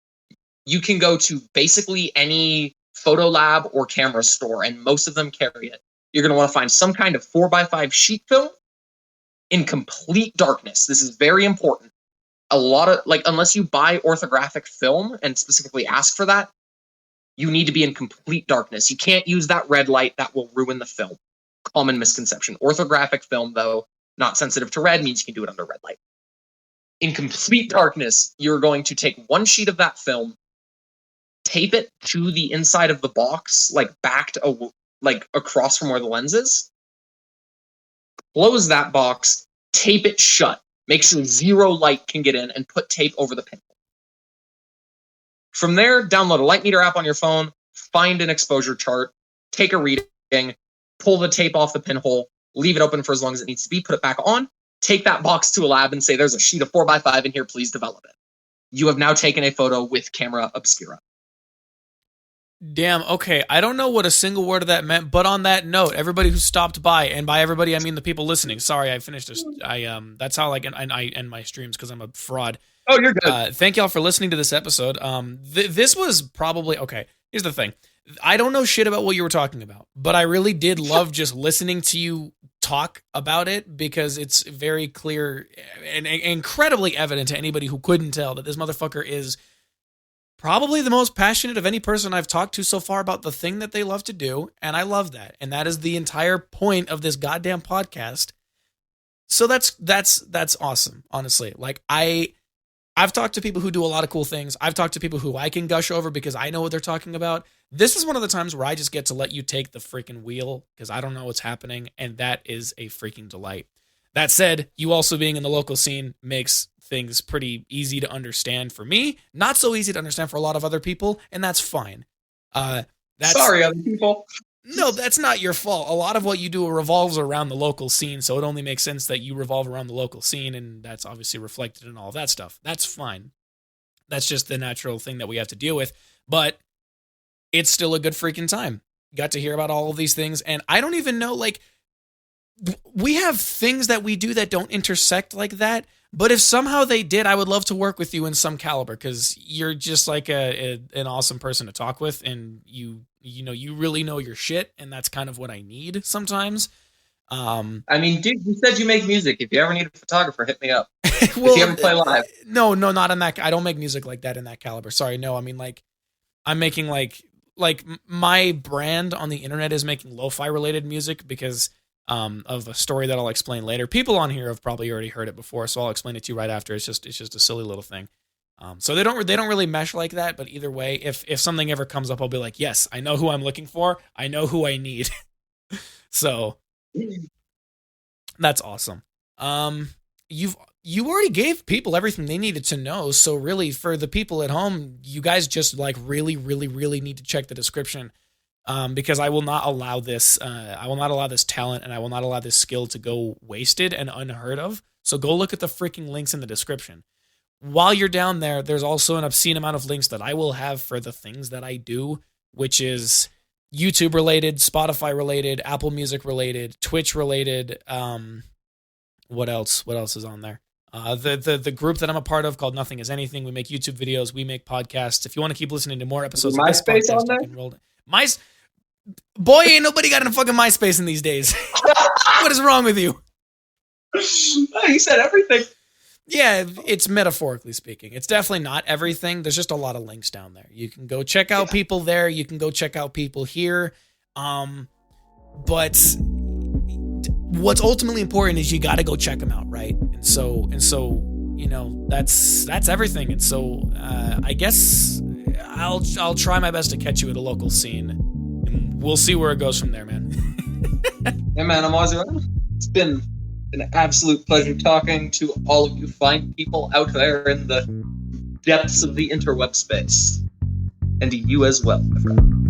you can go to basically any photo lab or camera store, and most of them carry it. You're going to want to find some kind of 4x5 sheet film in complete darkness. This is very important. A lot of, like, unless you buy orthographic film and specifically ask for that, you need to be in complete darkness. You can't use that red light. That will ruin the film. Common misconception. Orthographic film, though, not sensitive to red, means you can do it under red light. In complete darkness, you're going to take one sheet of that film, tape it to the inside of the box, like backed like across from where the lens is. Close that box, tape it shut. Make sure zero light can get in, and put tape over the pinhole. From there, download a light meter app on your phone, find an exposure chart, take a reading, pull the tape off the pinhole, leave it open for as long as it needs to be, put it back on, take that box to a lab and say, there's a sheet of 4x5 in here, please develop it. You have now taken a photo with camera obscura. Damn, okay. I don't know what a single word of that meant, but on that note, everybody who stopped by, and by everybody I mean the people listening. Sorry, I finished this. That's how I end my streams because I'm a fraud. Oh, you're good. Thank y'all for listening to this episode. This was probably okay. Here's the thing. I don't know shit about what you were talking about, but I really did love just listening to you talk about it because it's very clear and incredibly evident to anybody who couldn't tell that this motherfucker is probably the most passionate of any person I've talked to so far about the thing that they love to do, and I love that. And that is the entire point of this goddamn podcast. So that's awesome, honestly. Like I've talked to people who do a lot of cool things. I've talked to people who I can gush over because I know what they're talking about. This is one of the times where I just get to let you take the freaking wheel because I don't know what's happening, and that is a freaking delight. That said, you also being in the local scene makes things pretty easy to understand for me, not so easy to understand for a lot of other people, and that's fine. Sorry, other people. No, that's not your fault. A lot of what you do revolves around the local scene, so it only makes sense that you revolve around the local scene, and that's obviously reflected in all of that stuff. That's fine. That's just the natural thing that we have to deal with, but it's still a good freaking time. Got to hear about all of these things, and I don't even know, like, we have things that we do that don't intersect like that, but if somehow they did, I would love to work with you in some caliber because you're just like an awesome person to talk with, and you really know your shit, and that's kind of what I need sometimes. I mean, dude, you said you make music. If you ever need a photographer, hit me up. Well, if you ever play live. No, not in that. I don't make music like that in that caliber. Sorry, no. I mean, like, I'm making like my brand on the internet is making lo-fi related music because of a story that I'll explain later. People on here have probably already heard it before, so I'll explain it to you right after. It's just a silly little thing. So they don't really mesh like that, but either way, if something ever comes up, I'll be like, yes, I know who I'm looking for. I know who I need. So that's awesome. You already gave people everything they needed to know. So really, for the people at home, you guys just like really, really, really need to check the description. Because I will not allow this. I will not allow this talent, and I will not allow this skill to go wasted and unheard of. So go look at the freaking links in the description. While you're down there, there's also an obscene amount of links that I will have for the things that I do, which is YouTube related, Spotify related, Apple Music related, Twitch related. What else? What else is on there? The group that I'm a part of called Nothing Is Anything. We make YouTube videos. We make podcasts. If you want to keep listening to more episodes of this podcast, on there? You can roll it. Boy, ain't nobody got a fucking MySpace in these days. What is wrong with you? Oh, you said everything. Yeah, it's metaphorically speaking. It's definitely not everything. There's just a lot of links down there. You can go check out people there. You can go check out people here. But what's ultimately important is you got to go check them out, right? And so you know, that's everything. And so I guess I'll try my best to catch you at a local scene. We'll see where it goes from there, man. Yeah, man, I'm always around. It's been an absolute pleasure talking to all of you fine people out there in the depths of the interweb space. And to you as well, my friend.